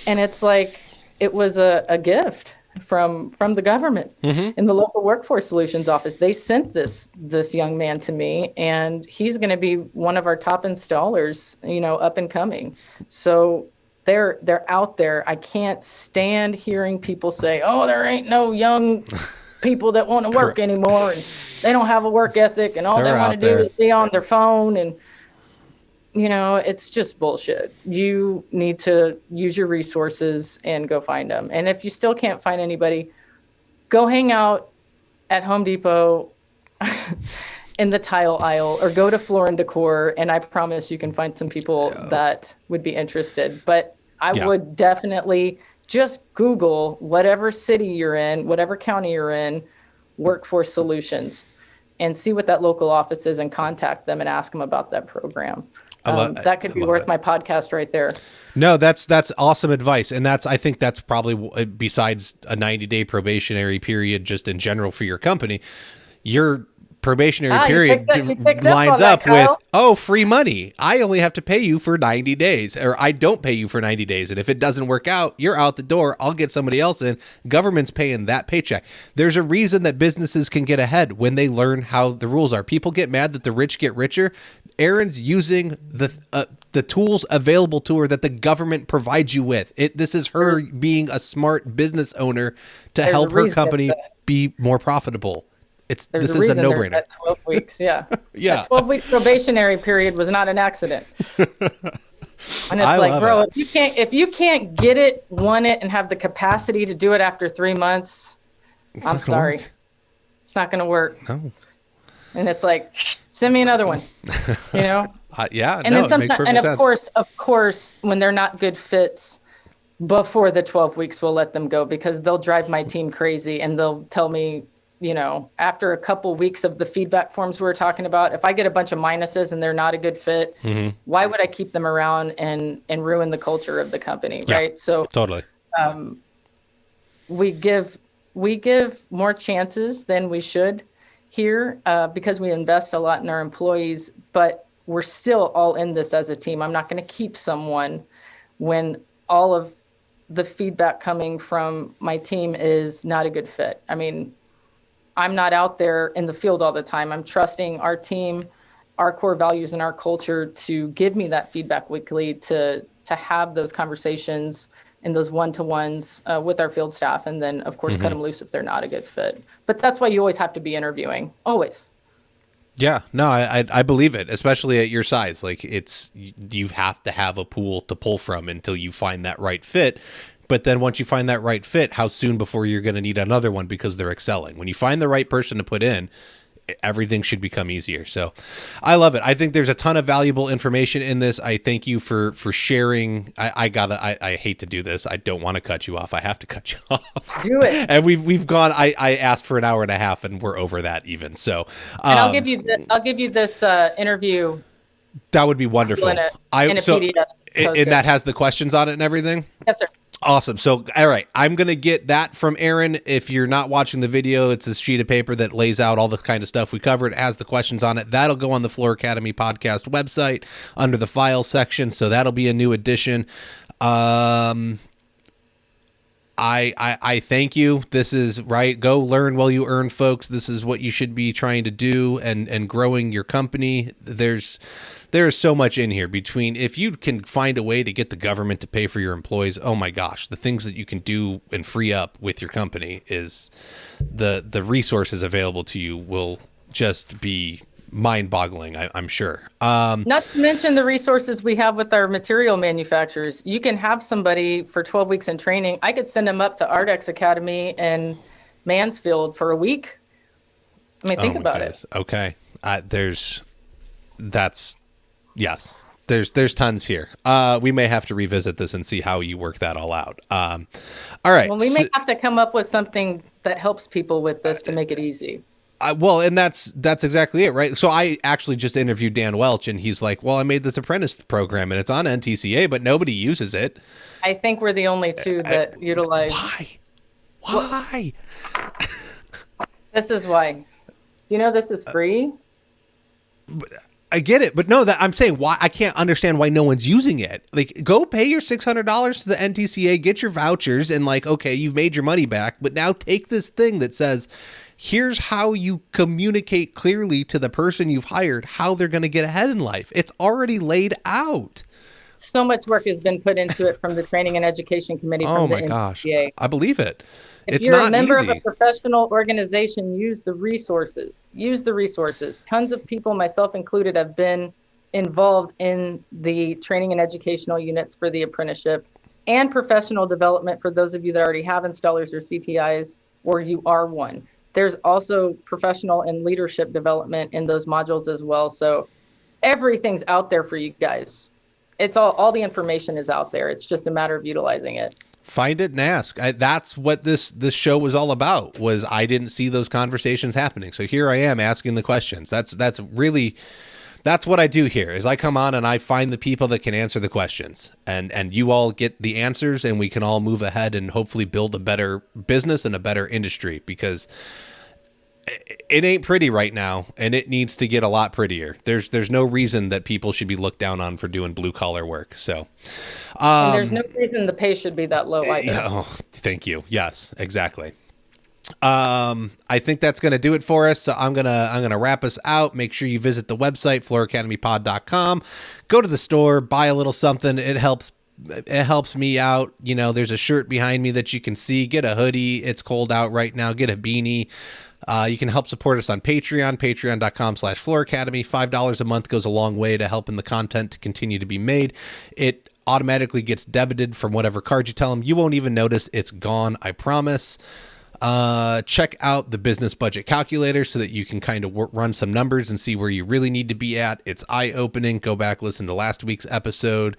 Speaker 2: And it's like, it was a gift from the government in the local workforce solutions office. They sent this young man to me, and he's going to be one of our top installers, up and coming. So they're out there. I can't stand hearing people say, oh, there ain't no young people that want to work anymore, and they don't have a work ethic, and all they want to do is be on their phone. And it's just bullshit. You need to use your resources and go find them. And if you still can't find anybody, go hang out at Home Depot in the tile aisle, or go to Floor and Decor, and I promise you can find some people that would be interested. But I would definitely just Google whatever city you're in, whatever county you're in, Workforce Solutions, and see what that local office is and contact them and ask them about that program. That could be worth my podcast right there.
Speaker 1: No, that's awesome advice. And I think that's probably, besides a 90-day probationary period, just in general for your company, your probationary period lines up with, free money. I only have to pay you for 90 days, or I don't pay you for 90 days. And if it doesn't work out, you're out the door. I'll get somebody else in. Government's paying that paycheck. There's a reason that businesses can get ahead when they learn how the rules are. People get mad that the rich get richer. Erin's using the tools available to her that the government provides you with. This is her being a smart business owner to help her company be more profitable. This is a no-brainer.
Speaker 2: That 12 weeks, yeah.
Speaker 1: Yeah.
Speaker 2: That 12-week probationary period was not an accident. And it's like, bro, if you can't get it, want it, and have the capacity to do it after 3 months, I'm sorry. It's not going to work.
Speaker 1: No.
Speaker 2: And it's like, send me another one,
Speaker 1: Yeah,
Speaker 2: and
Speaker 1: no, it makes perfect sense.
Speaker 2: Of course, when they're not good fits, before the 12 weeks, we'll let them go, because they'll drive my team crazy, and they'll tell me, after a couple weeks of the feedback forms we were talking about, if I get a bunch of minuses and they're not a good fit, why would I keep them around and ruin the culture of the company, right? So
Speaker 1: totally.
Speaker 2: We give more chances than we should here, because we invest a lot in our employees, but we're still all in this as a team. I'm not going to keep someone when all of the feedback coming from my team is not a good fit. I mean, I'm not out there in the field all the time. I'm trusting our team, our core values, and our culture to give me that feedback weekly, to have those conversations and those one-to-ones with our field staff, and then, of course, cut them loose if they're not a good fit. But that's why you always have to be interviewing, always.
Speaker 1: Yeah, no, I believe it, especially at your size. Like, you have to have a pool to pull from until you find that right fit. But then once you find that right fit, how soon before you're going to need another one because they're excelling? When you find the right person to put in, everything should become easier. So I love it. I think there's a ton of valuable information in this. I thank you for sharing. I hate to do this. I don't want to cut you off. I have to cut you off.
Speaker 2: Do it.
Speaker 1: And we've gone, I asked for an hour and a half and we're over that even. So,
Speaker 2: and I'll give you this interview.
Speaker 1: That would be wonderful.
Speaker 2: In a PDF.
Speaker 1: And that has the questions on it and everything?
Speaker 2: Yes, sir.
Speaker 1: Awesome. So, all right, I'm going to get that from Erin. If you're not watching the video, it's a sheet of paper that lays out all the kind of stuff we covered. It has the questions on it. That'll go on the Floor Academy podcast website under the files section. So that'll be a new addition. I thank you. This is right. Go learn while you earn, folks. This is what you should be trying to do and growing your company. There is so much in here between, if you can find a way to get the government to pay for your employees, oh my gosh, the things that you can do and free up with your company is the resources available to you will just be mind-boggling, I'm sure.
Speaker 2: Not to mention the resources we have with our material manufacturers. You can have somebody for 12 weeks in training. I could send them up to Ardex Academy in Mansfield for a week. I mean, think about it.
Speaker 1: Okay. Yes, there's tons here. We may have to revisit this and see how you work that all out. All right.
Speaker 2: Well, we may have to come up with something that helps people with this to make it easy.
Speaker 1: Well, and that's exactly it, right? So I actually just interviewed Dan Welch, and he's like, well, I made this apprentice program, and it's on NTCA, but nobody uses it.
Speaker 2: I think we're the only two that utilize.
Speaker 1: Why?
Speaker 2: This is why. Do you know this is free?
Speaker 1: I get it, but no, I'm saying why I can't understand why no one's using it. Like, go pay your $600 to the NTCA, get your vouchers, and like, okay, you've made your money back, but now take this thing that says, here's how you communicate clearly to the person you've hired how they're going to get ahead in life. It's already laid out.
Speaker 2: So much work has been put into it from the Training and Education Committee
Speaker 1: Oh
Speaker 2: from the
Speaker 1: my gosh.
Speaker 2: NTCA.
Speaker 1: I believe it.
Speaker 2: If
Speaker 1: It's
Speaker 2: you're
Speaker 1: not
Speaker 2: a member
Speaker 1: easy.
Speaker 2: of a professional organization, use the resources. Use the resources. Tons of people, myself included, have been involved in the training and educational units for the apprenticeship and professional development for those of you that already have installers or CTIs, or you are one. There's also professional and leadership development in those modules as well. So everything's out there for you guys. It's all the information is out there. It's just a matter of utilizing it.
Speaker 1: Find it and ask. That's what this show was all about. Was I didn't see those conversations happening, so here I am asking the questions. That's what I do here. Is I come on and I find the people that can answer the questions, and you all get the answers, and we can all move ahead and hopefully build a better business and a better industry, because it ain't pretty right now, and it needs to get a lot prettier. There's no reason that people should be looked down on for doing blue collar work. So,
Speaker 2: and there's no reason the pay should be that low either.
Speaker 1: Oh, thank you. Yes, exactly. I think that's going to do it for us. So I'm going to wrap us out. Make sure you visit the website, flooracademypod.com. Go to the store, buy a little something. It helps me out. You know, there's a shirt behind me that you can see. Get a hoodie. It's cold out right now. Get a beanie. You can help support us on Patreon, patreon.com/flooracademy. $5 a month goes a long way to helping the content to continue to be made. It automatically gets debited from whatever card you tell them. You won't even notice it's gone, I promise. Check out the business budget calculator so that you can kind of run some numbers and see where you really need to be at. It's eye-opening. Go back, listen to last week's episode,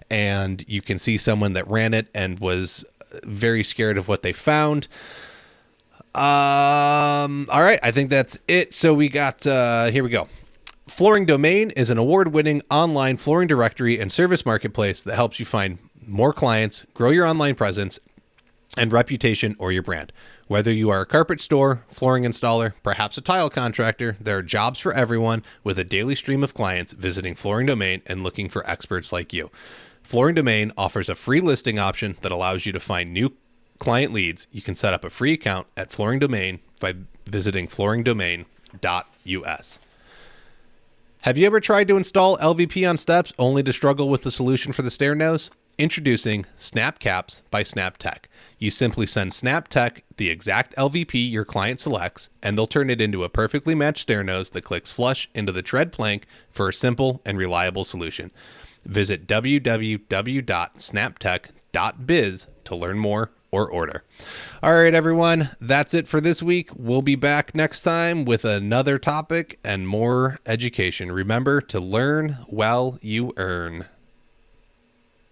Speaker 1: and you can see someone that ran it and was very scared of what they found. All right, I think that's it. So we got, here we go. Flooring Domain is an award-winning online flooring directory and service marketplace that helps you find more clients, grow your online presence and reputation, or your brand. Whether you are a carpet store, flooring installer, perhaps a tile contractor, there are jobs for everyone with a daily stream of clients visiting Flooring Domain and looking for experts like you. Flooring Domain offers a free listing option that allows you to find new client leads. You can set up a free account at Flooring Domain by visiting flooringdomain.us. Have you ever tried to install LVP on steps only to struggle with the solution for the stair nose? Introducing Snap Caps by SnapTech. You simply send SnapTech the exact LVP your client selects, and they'll turn it into a perfectly matched stair nose that clicks flush into the tread plank for a simple and reliable solution. Visit www.snaptech.biz to learn more or order. All right, everyone, that's it for this week. We'll be back next time with another topic and more education. Remember to learn while you earn.